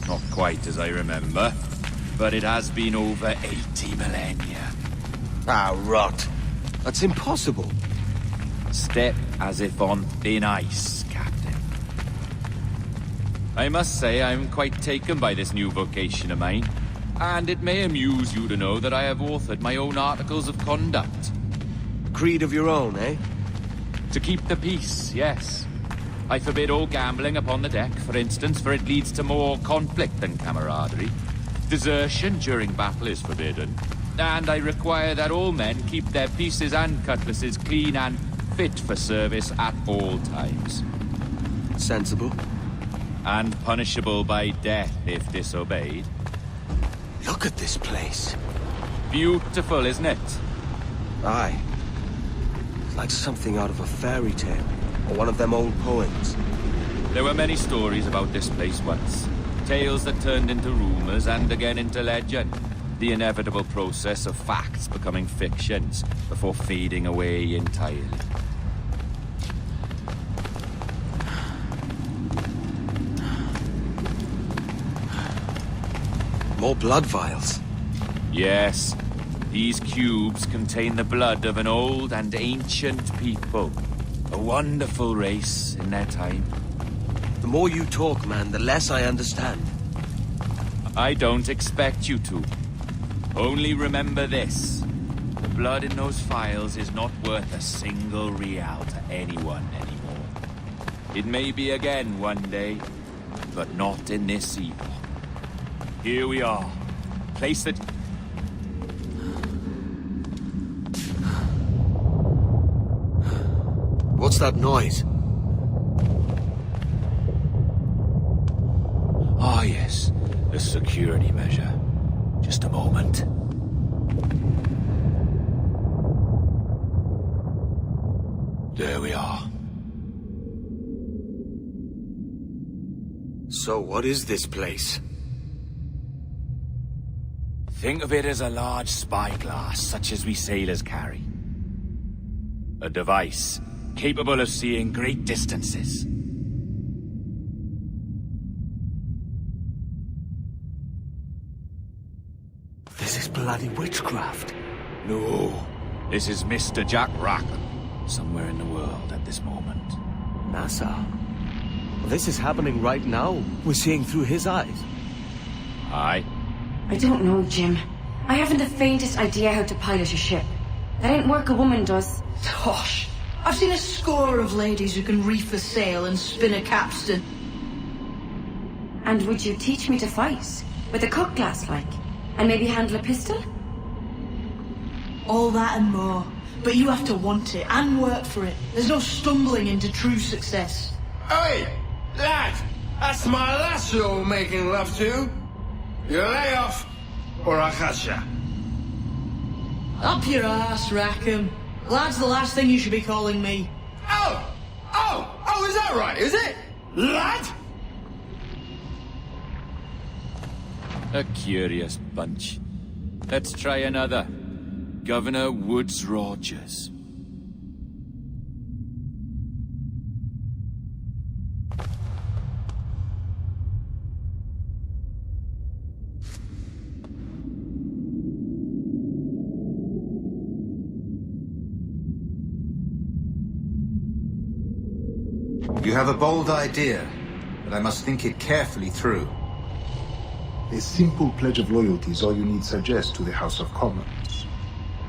Not quite as I remember, but it has been over 80 millennia. Ah, rot. That's impossible. Step as if on thin ice, Captain. I must say I'm quite taken by this new vocation of mine, and it may amuse you to know that I have authored my own articles of conduct. Creed of your own, eh? To keep the peace, yes. I forbid all gambling upon the deck, for instance, for it leads to more conflict than camaraderie. Desertion during battle is forbidden, and I require that all men keep their pieces and cutlasses clean and fit for service at all times. Sensible. And punishable by death if disobeyed. Look at this place. Beautiful, isn't it? Aye. It's like something out of a fairy tale, or one of them old poems. There were many stories about this place once. Tales that turned into rumors and again into legend. The inevitable process of facts becoming fictions before fading away entirely. More blood vials. Yes. These cubes contain the blood of an old and ancient people. A wonderful race in their time. The more you talk, man, the less I understand. I don't expect you to. Only remember this. The blood in those files is not worth a single real to anyone anymore. It may be again one day, but not in this epoch. Here we are. Place it... What's that noise? Ah, yes. A security measure. Just a moment. There we are. So what is this place? Think of it as a large spyglass, such as we sailors carry. A device capable of seeing great distances. This is bloody witchcraft. No, this is Mr. Jack Rackham, somewhere in the world at this moment. NASA. This is happening right now. We're seeing through his eyes. Aye. I don't know, Jim. I haven't the faintest idea how to pilot a ship. That ain't work a woman does. Tosh. I've seen a score of ladies who can reef a sail and spin a capstan. And would you teach me to fight? With a cutlass, like? And maybe handle a pistol? All that and more. But you have to want it and work for it. There's no stumbling into true success. Hey, lad! That's my lass you're making love to. You lay off, or I'll catch ya. Up your ass, Rackham. Lad's the last thing you should be calling me. Oh, is that right, is it? Lad? A curious bunch. Let's try another. Governor Woodes Rogers. You have a bold idea, but I must think it carefully through. A simple pledge of loyalty is all you need suggest to the House of Commons.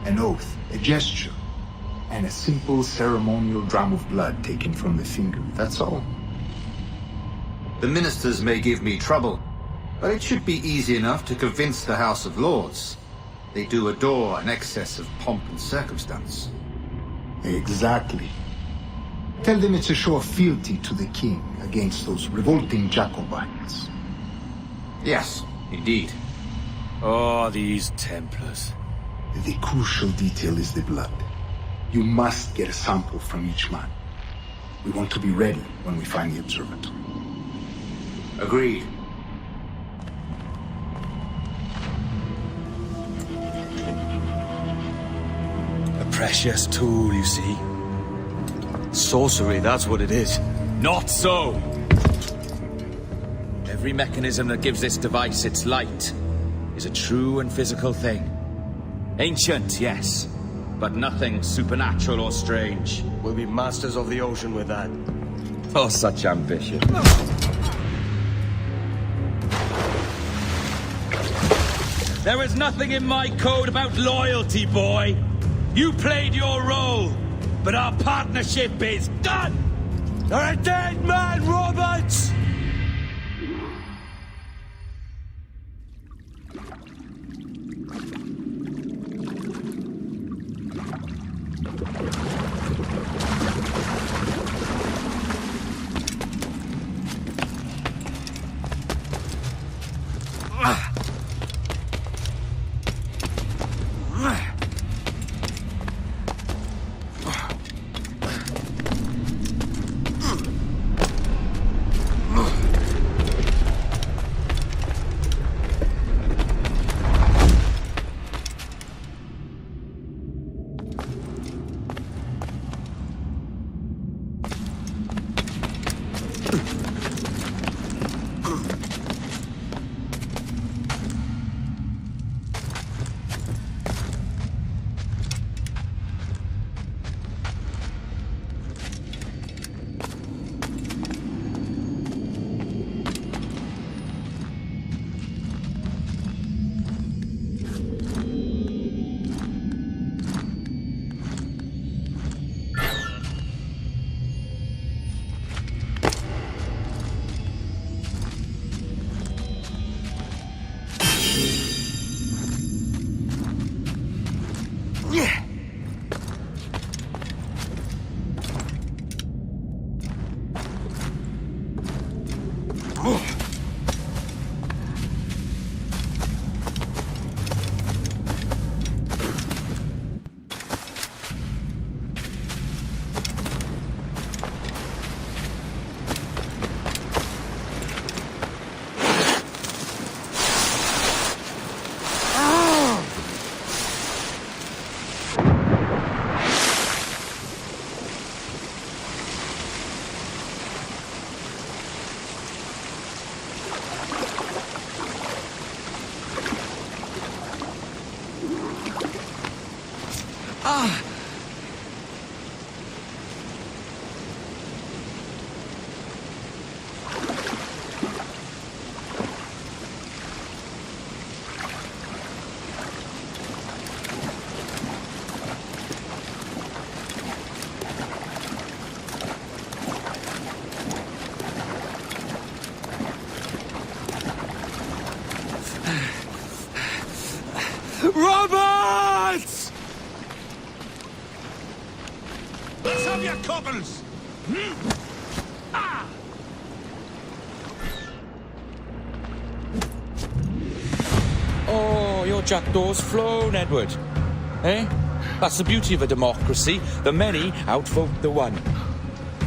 An oath, a gesture, and a simple ceremonial dram of blood taken from the finger. That's all. The ministers may give me trouble, but it should be easy enough to convince the House of Lords. They do adore an excess of pomp and circumstance. Exactly. Tell them it's a show of fealty to the king against those revolting Jacobites. Yes, indeed. Oh, these Templars. The crucial detail is the blood. You must get a sample from each man. We want to be ready when we find the observatory. Agreed. A precious tool, you see. Sorcery, that's what it is. Not so! Every mechanism that gives this device its light is a true and physical thing. Ancient, yes, but nothing supernatural or strange. We'll be masters of the ocean with that. Oh, such ambition. There is nothing in my code about loyalty, boy. You played your role, but our partnership is done! You're a dead man, Roberts! Roberts! Let's have your cobbles! Oh, your jackdaw's flown, Edward. Eh? That's the beauty of a democracy. The many outvote the one.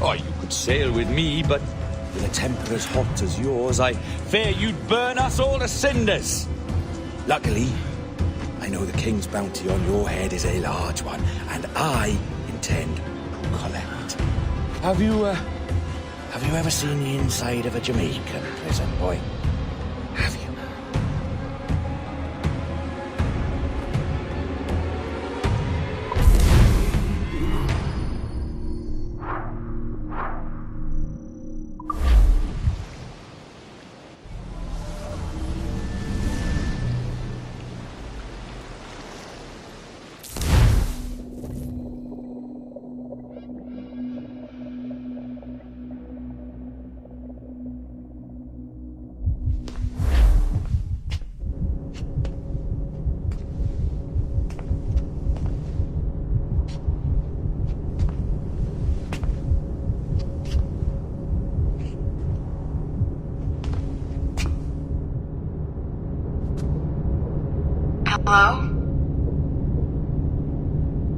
Oh, you could sail with me, but with a temper as hot as yours, I fear you'd burn us all to cinders. Luckily, I know the king's bounty on your head is a large one, and I intend to collect. Have you ever seen the inside of a Jamaican prison, boy? Have you? Hello?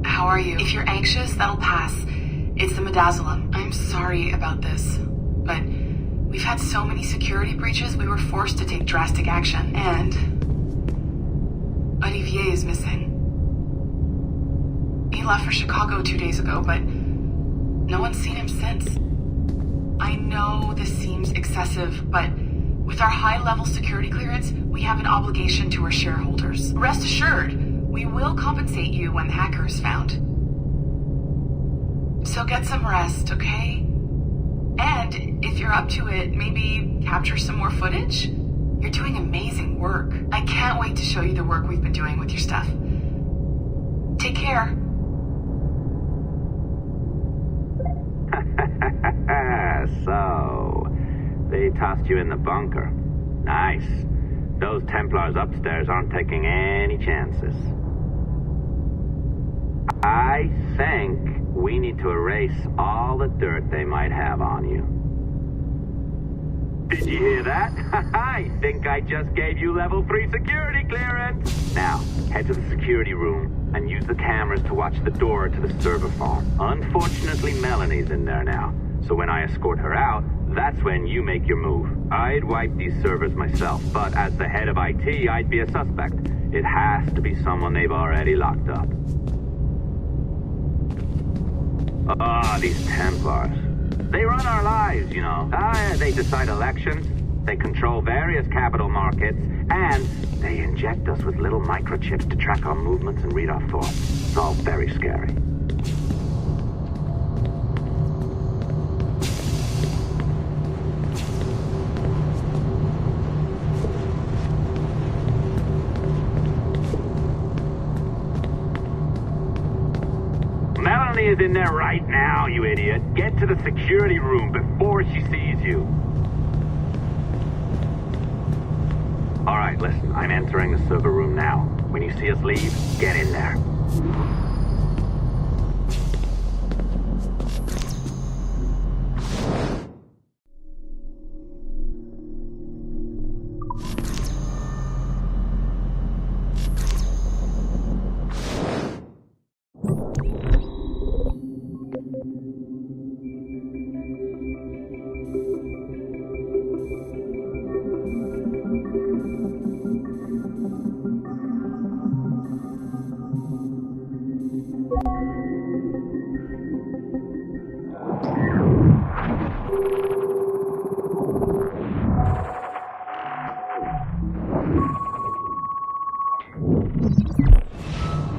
How are you? If you're anxious, that'll pass. It's the Midazolam. I'm sorry about this, but we've had so many security breaches, we were forced to take drastic action, and Olivier is missing. He left for Chicago 2 days ago, but no one's seen him since. I know this seems excessive, but with our high-level security clearance, we have an obligation to our shareholders. Rest assured, we will compensate you when the hacker is found. So get some rest, okay? And if you're up to it, maybe capture some more footage? You're doing amazing work. I can't wait to show you the work we've been doing with your stuff. Take care. So, they tossed you in the bunker. Nice. Those Templars upstairs aren't taking any chances. I think we need to erase all the dirt they might have on you. Did you hear that? I think I just gave you level 3 security clearance. Now, head to the security room and use the cameras to watch the door to the server farm. Unfortunately, Melanie's in there now. So when I escort her out, that's when you make your move. I'd wipe these servers myself, but as the head of IT, I'd be a suspect. It has to be someone they've already locked up. These Templars. They run our lives, you know. They decide elections, they control various capital markets, and they inject us with little microchips to track our movements and read our thoughts. It's all very scary. Melanie is in there right now, you idiot. Get to the security room before she sees you. All right, listen, I'm entering the server room now. When you see us leave, get in there.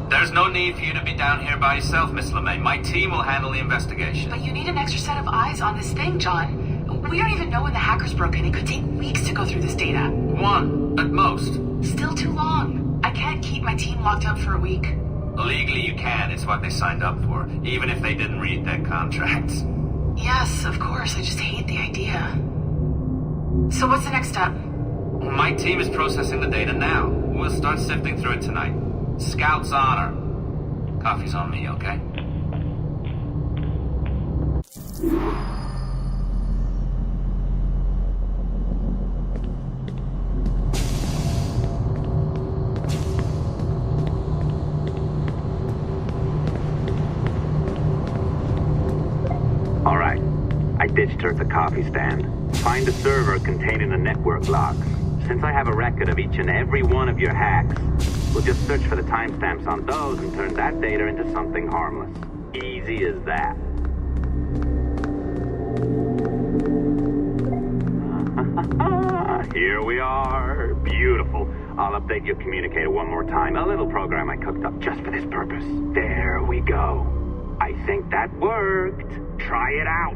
There's no need for you to be down here by yourself, Miss LeMay. My team will handle the investigation. But you need an extra set of eyes on this thing, John. We don't even know when the hackers broke in. It could take weeks to go through this data. 1, at most. Still too long. I can't keep my team locked up for a week. Legally you can. It's what they signed up for, even if they didn't read their contracts. Yes, of course. I just hate the idea. So what's the next step? My team is processing the data now. We'll start sifting through it tonight. Scout's honor. Coffee's on me, okay? All right. I ditched her at the coffee stand. Find a server containing the network logs. Since I have a record of each and every one of your hacks, we'll just search for the timestamps on those and turn that data into something harmless. Easy as that. Here we are. Beautiful. I'll update your communicator one more time. A little program I cooked up just for this purpose. There we go. I think that worked. Try it out.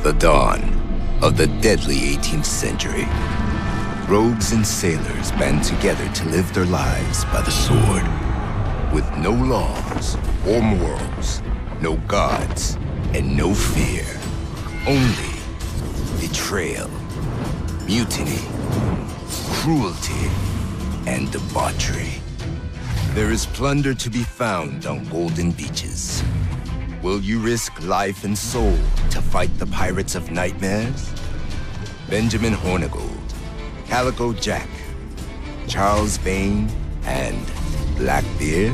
The dawn of the deadly 18th century. Rogues and sailors band together to live their lives by the sword. With no laws or morals, no gods, and no fear. Only betrayal, mutiny, cruelty, and debauchery. There is plunder to be found on golden beaches. Will you risk life and soul to fight the pirates of nightmares? Benjamin Hornigold, Calico Jack, Charles Vane, and Blackbeard?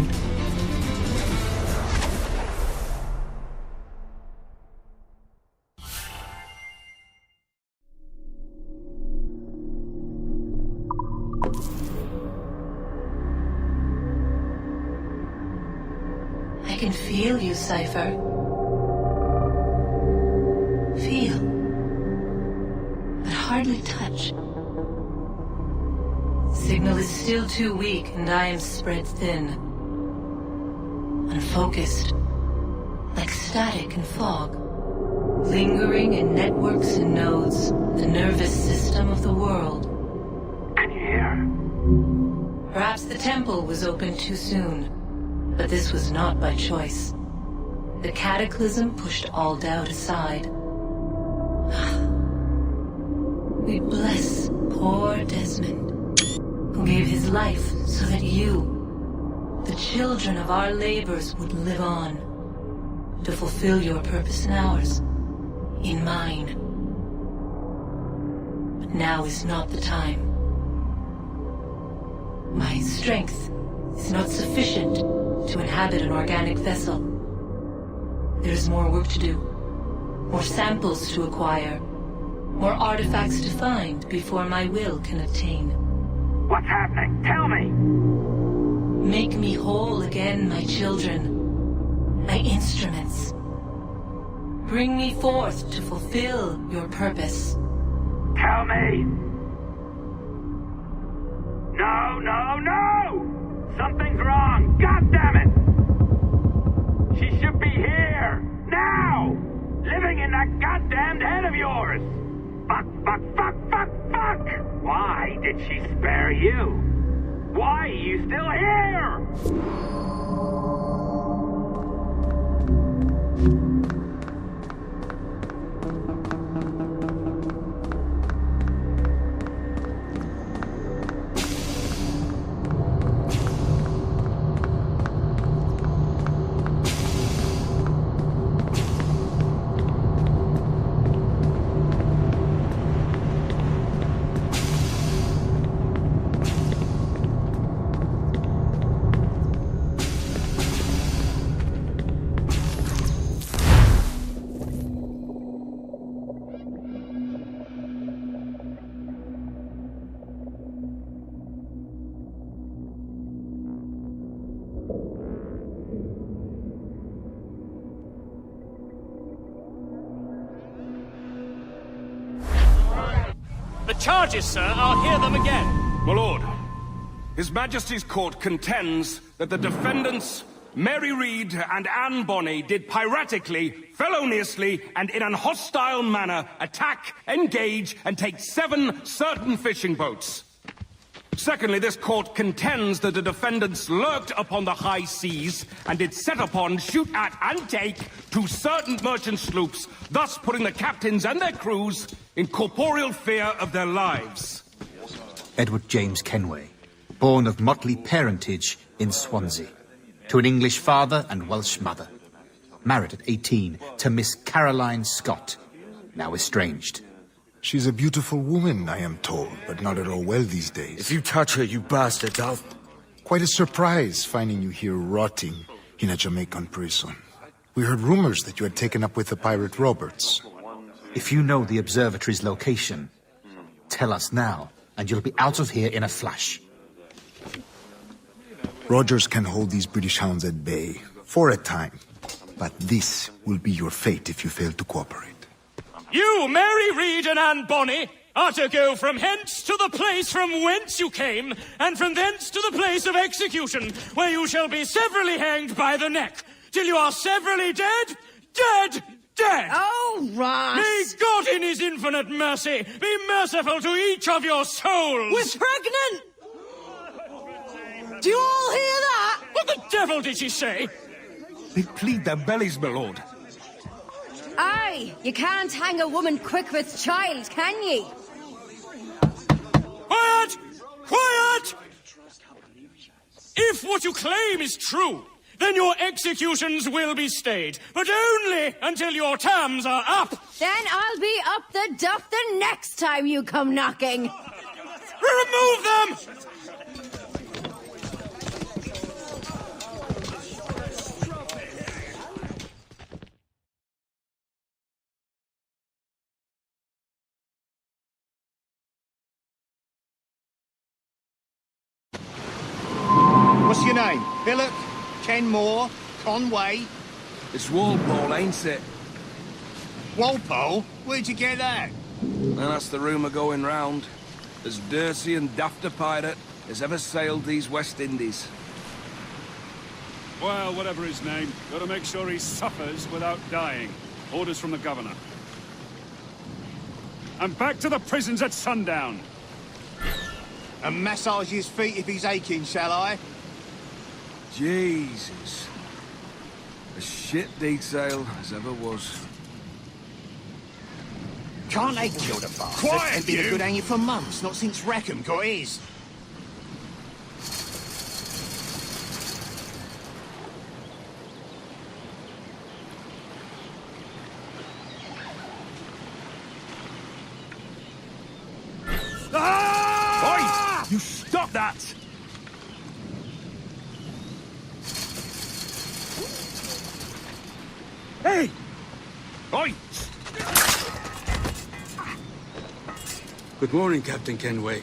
I can feel you, Cypher. Feel. But hardly touch. Signal is still too weak, and I am spread thin. Unfocused. Like static and fog. Lingering in networks and nodes. The nervous system of the world. Can you hear? Perhaps the temple was opened too soon. But this was not by choice. The cataclysm pushed all doubt aside. We bless poor Desmond, who gave his life so that you, the children of our labors, would live on, to fulfill your purpose in ours, in mine. But now is not the time. My strength is not sufficient to inhabit an organic vessel. There is more work to do, more samples to acquire, more artifacts to find before my will can attain. What's happening? Tell me! Make me whole again, my children, my instruments. Bring me forth to fulfill your purpose. Tell me! No, no, no! Something's wrong! God damn it! She should be here! Now! Living in that goddamned head of yours! Fuck, fuck, fuck, fuck, fuck! Why did she spare you? Why are you still here? The charges, sir, I'll hear them again. My lord, His Majesty's court contends that the defendants Mary Read and Anne Bonny did piratically, feloniously, and in an hostile manner attack, engage, and take 7 certain fishing boats. Secondly, this court contends that the defendants lurked upon the high seas and did set upon, shoot at, and take 2 certain merchant sloops, thus putting the captains and their crews in corporeal fear of their lives. Edward James Kenway, born of motley parentage in Swansea, to an English father and Welsh mother. Married at 18 to Miss Caroline Scott, now estranged. She's a beautiful woman, I am told, but not at all well these days. If you touch her, you bastard, I'll... Quite a surprise finding you here rotting in a Jamaican prison. We heard rumors that you had taken up with the pirate Roberts. If you know the observatory's location, tell us now, and you'll be out of here in a flash. Rogers can hold these British hounds at bay, for a time. But this will be your fate if you fail to cooperate. You, Mary Read and Anne Bonny, are to go from hence to the place from whence you came, and from thence to the place of execution, where you shall be severally hanged by the neck, till you are severally dead, dead, dead! Oh, Ross! May God in his infinite mercy be merciful to each of your souls! We're pregnant! Do you all hear that? What the devil did she say? They plead their bellies, my lord. Aye, you can't hang a woman quick with child, can ye? Quiet! Quiet! If what you claim is true, then your executions will be stayed, but only until your terms are up. Then I'll be up the duff the next time you come knocking. Remove them! What's your name? Billock? Kenmore? Conway? It's Walpole, ain't it? Walpole? Where'd you get that? And that's the rumour going round. As dirty and daft a pirate as ever sailed these West Indies. Well, whatever his name, gotta make sure he suffers without dying. Orders from the governor. And back to the prisons at sundown. And massage his feet if he's aching, shall I? Jesus. A shit detail as ever was. Can't they kill the bastard? Quiet, They've been you! a good hanging for months, not since Rackham got his. Ah! Oi! You stop that! Hey! Oi! Good morning, Captain Kenway.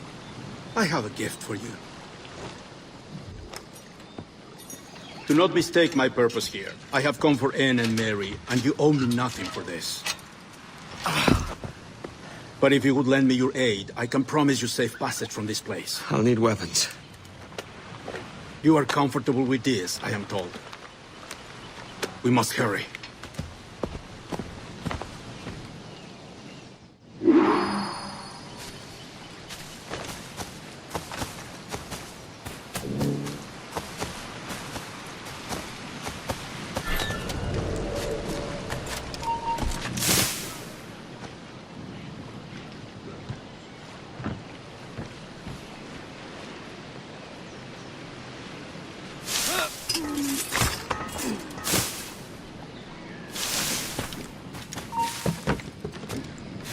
I have a gift for you. Do not mistake my purpose here. I have come for Anne and Mary, and you owe me nothing for this. But if you would lend me your aid, I can promise you safe passage from this place. I'll need weapons. You are comfortable with this, I am told. We must hurry.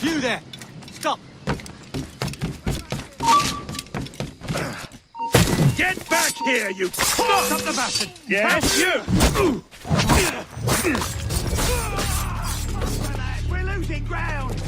You there! Stop! Get back here, you... Stop up the bastard! Yes, you! We're losing ground!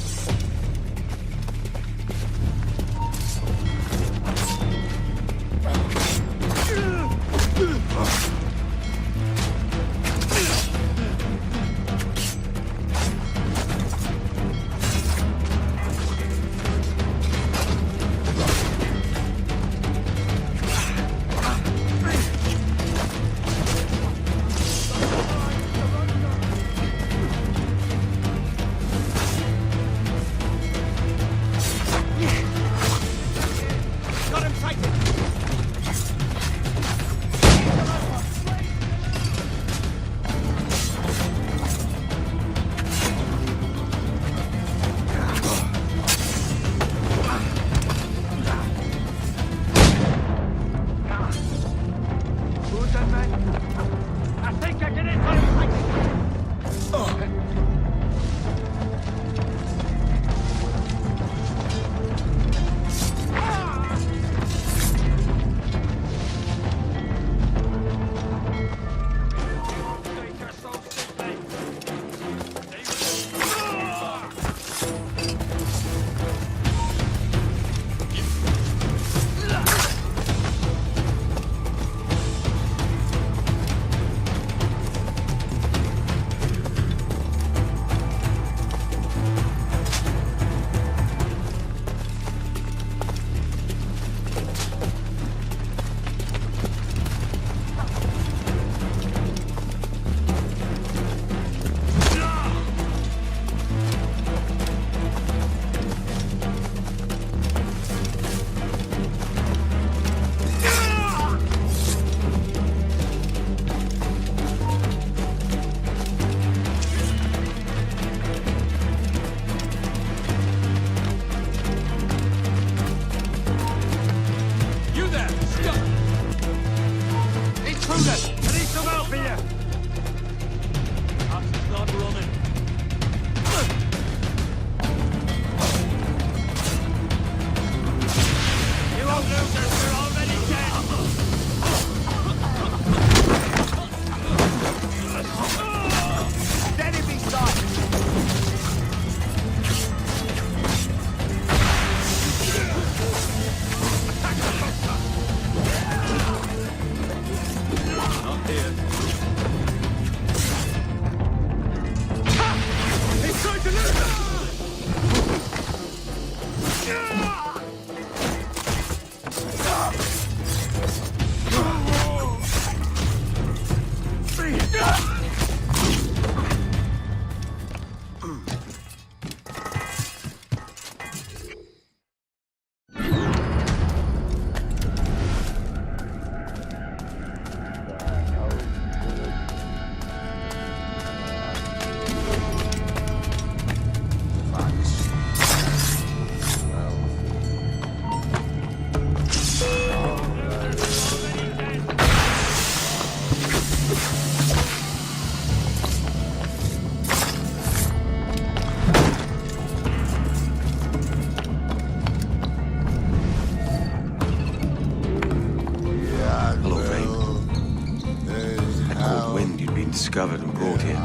Discovered and brought here.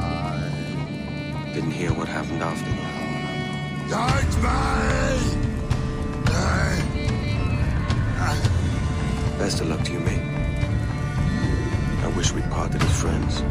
Didn't hear what happened after. Best of luck to you, mate. I wish we'd parted as friends.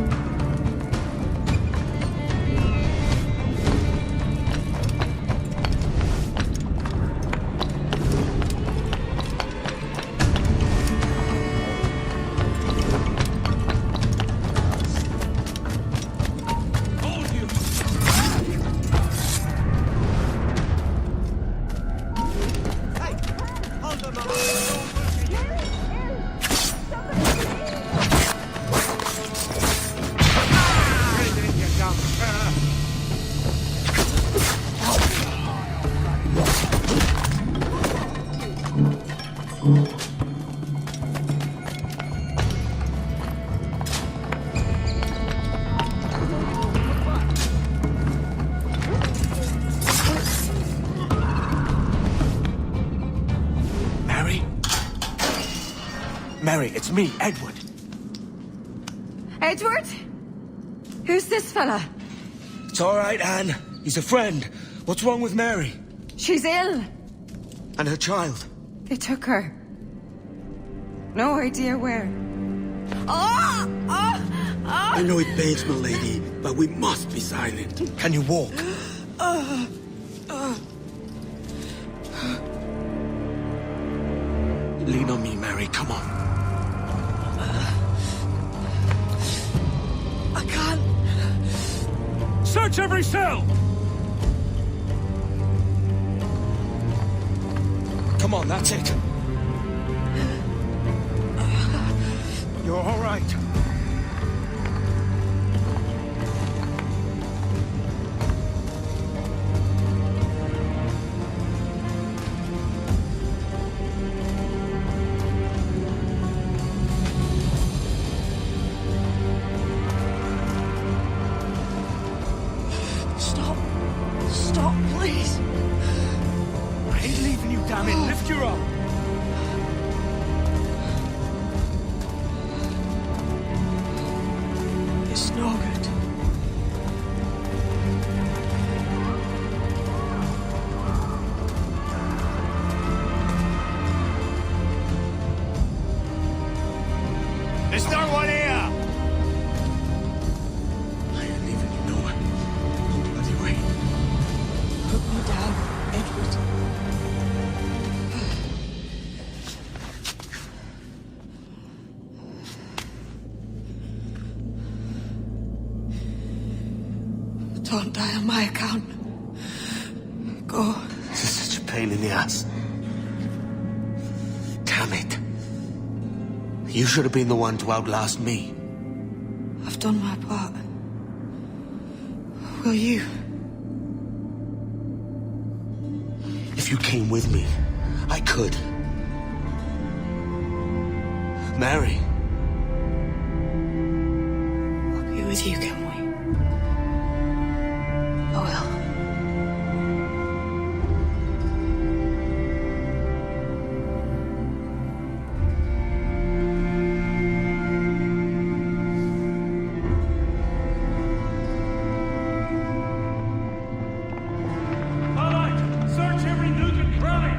Mary, it's me, Edward. Edward? Who's this fella? It's all right, Anne. He's a friend. What's wrong with Mary? She's ill. And her child? They took her. No idea where. I know it pains my lady, but we must be silent. Can you walk? Lean on me, Mary. Come on. I can't. Search every cell! Come on, that's it. You're all right. Stop, please. I ain't leaving you, damn it. Lift your arm. It's no good. There's no one here! I ain't leaving you nowhere. No bloody way. Put me down, Edward. Don't die on my account. Go. This is such a pain in the ass. Damn it. You should have been the one to outlast me. I've done my part. Will you? If you came with me, I could. Mary. I'll be with you, can we? I will. All right, search every nook and cranny.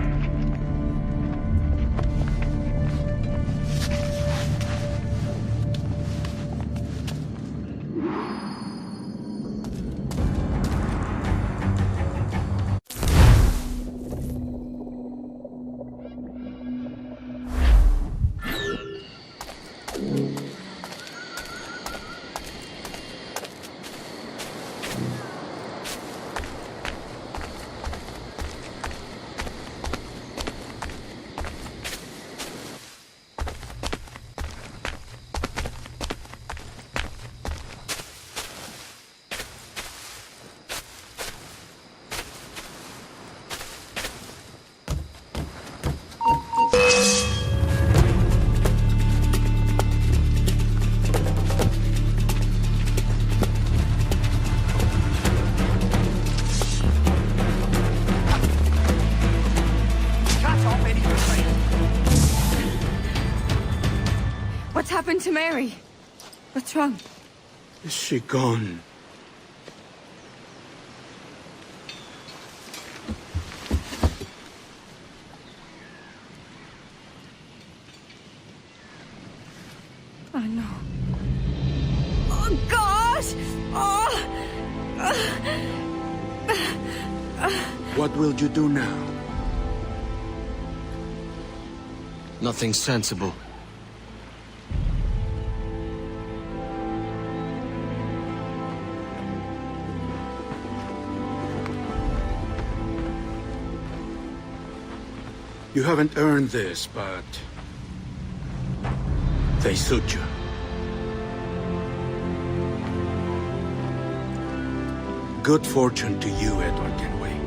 Mary, what's wrong? Is she gone? Oh no. Oh God! What will you do now? Nothing sensible. You haven't earned this, but they suit you. Good fortune to you, Edward Kenway.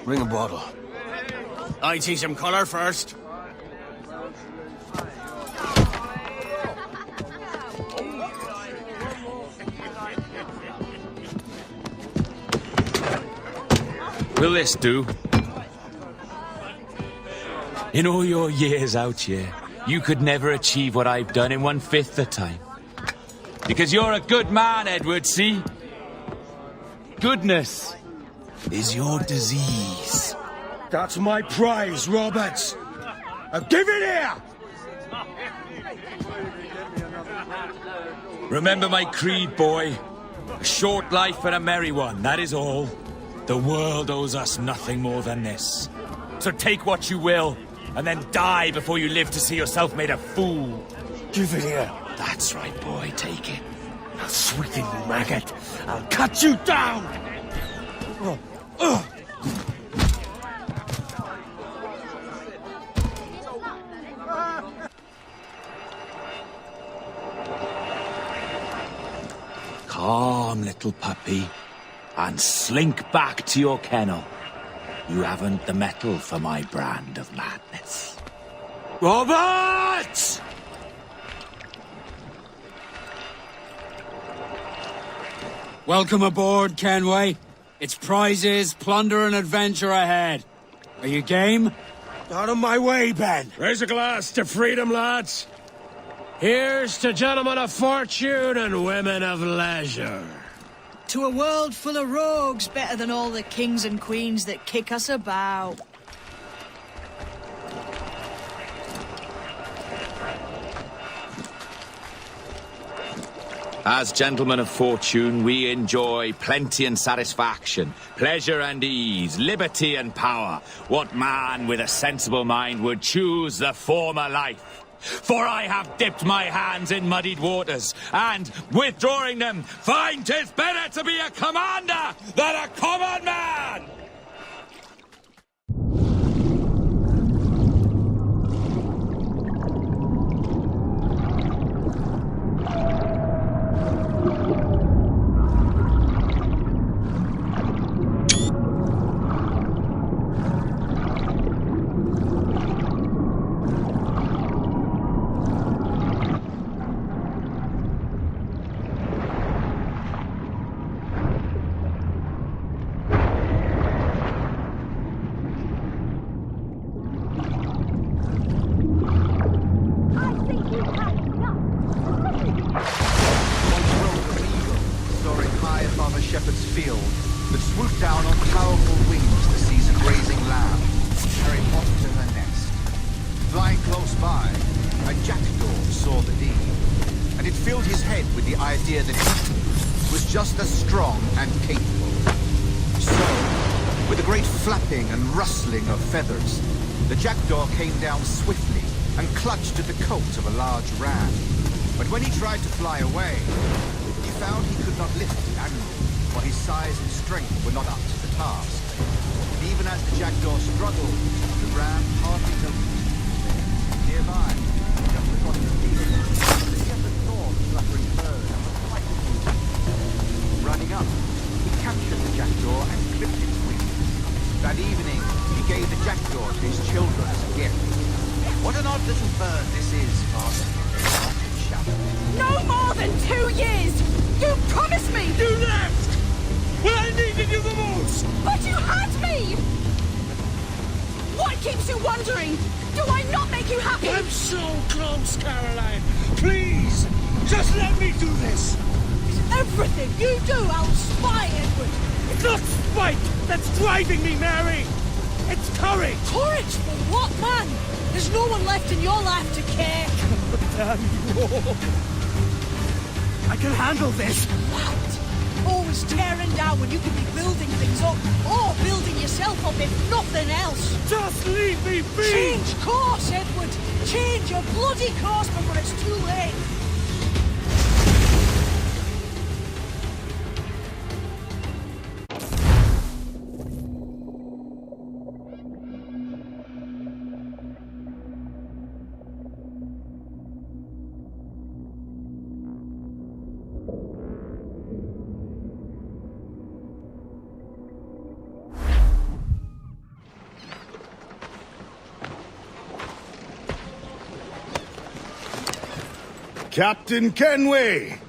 Bring a bottle. I see some color first. Will this do? In all your years out here, you could never achieve what I've done in 1/5 the time. Because you're a good man, Edward, see? Goodness is your disease. That's my prize, Roberts. Now give it here! Remember my creed, boy. A short life and a merry one, that is all. The world owes us nothing more than this. So take what you will, and then die before you live to see yourself made a fool. Give it here. That's right, boy, take it. Now, sweetie maggot, I'll cut you down! Calm, little puppy, and slink back to your kennel. You haven't the mettle for my brand of madness. Robert! Welcome aboard, Kenway. It's prizes, plunder, and adventure ahead. Are you game? Out of my way, Ben. Raise a glass to freedom, lads. Here's to gentlemen of fortune and women of leisure. To a world full of rogues, better than all the kings and queens that kick us about. As gentlemen of fortune, we enjoy plenty and satisfaction, pleasure and ease, liberty and power. What man with a sensible mind would choose the former life? For I have dipped my hands in muddied waters, and, withdrawing them, find 'tis better to be a commander than a common man! that swooped down on powerful wings to seize a grazing lamb and carry it off to her nest. Flying close by, a jackdaw saw the deed, and it filled his head with the idea that he was just as strong and capable. So, with a great flapping and rustling of feathers, the jackdaw came down swiftly and clutched at the coat of a large ram. But when he tried to fly away, he found he could not lift the animal, for his size and strength were not up to the task. And even as the jackdaw struggled, the ram hardly noticed. Nearby, just across the field, the shepherd saw the fluttering bird and was frightened. Running up, he captured the jackdaw and clipped its wings. That evening, he gave the jackdaw to his children as a gift. What an odd little bird this is, Father. No more than 2 years! You promised me! You left! When I needed you the most! But you had me! What keeps you wondering? Do I not make you happy? I'm so close, Caroline! Please! Just let me do this! Everything you do, I'll spy, Edward! It's not spite that's driving me, Mary! It's courage! Courage for what, man? There's no one left in your life to care. Damn you all! I can handle this! What? Always tearing down when you could be building things up, or building yourself up if nothing else. Just leave me be! Change course, Edward! Change your bloody course before it's too late! Captain Kenway!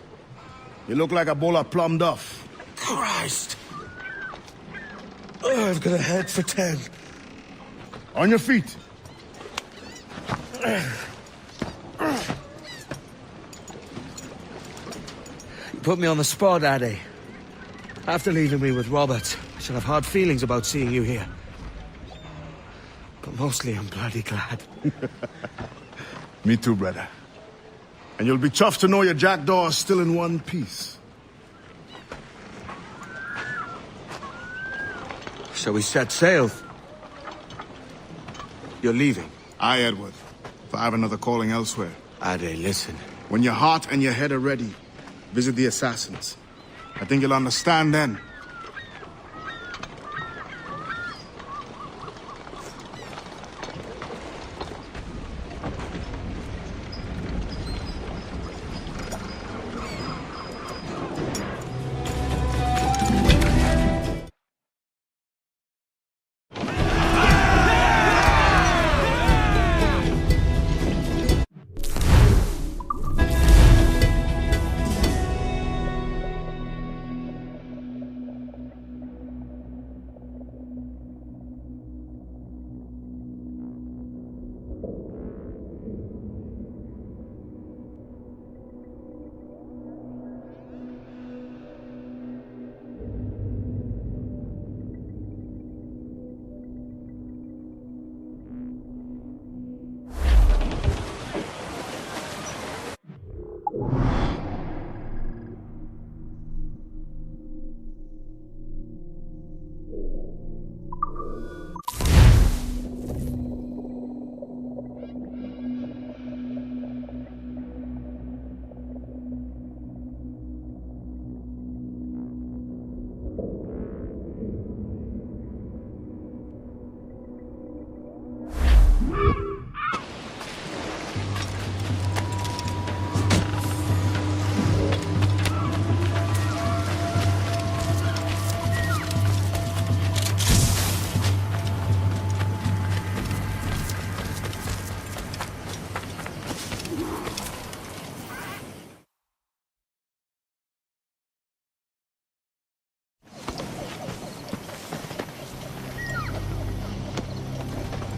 You look like a bowl of plum duff. Christ! I've got a head for 10. On your feet. You put me on the spot, Addy. After leaving me with Robert, I should have hard feelings about seeing you here. But mostly I'm bloody glad. Me too, brother. And you'll be chuffed to know your jackdaw is still in one piece. Shall we set sail? You're leaving? Aye, Edward. If I have another calling elsewhere. Ade, listen. When your heart and your head are ready, visit the assassins. I think you'll understand then.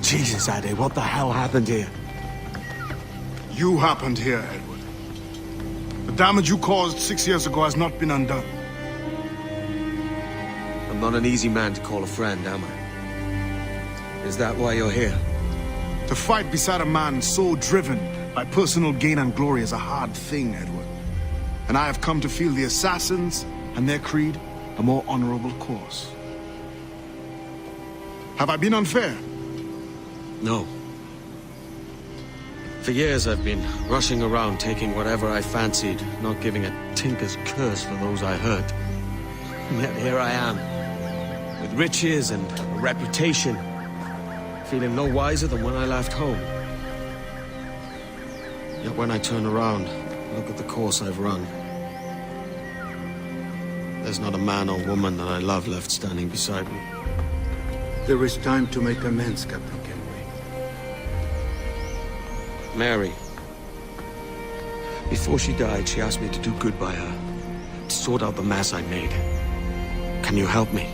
Jesus, Ade, what the hell happened here? You happened here, Edward. The damage you caused 6 years ago has not been undone. A I'm not an easy man to call a friend, am I? Is that why you're here? To fight beside a man so driven by personal gain and glory is a hard thing, Edward. And I have come to feel the assassins and their creed a more honorable course. Have I been unfair? No. For years I've been rushing around taking whatever I fancied, not giving a tinker's curse for those I hurt. And yet here I am, with riches and a reputation, feeling no wiser than when I left home. Yet when I turn around, look at the course I've run. There's not a man or woman that I love left standing beside me. There is time to make amends, Captain Kenway. Mary. Before she died, she asked me to do good by her, to sort out the mess I made. Can you help me?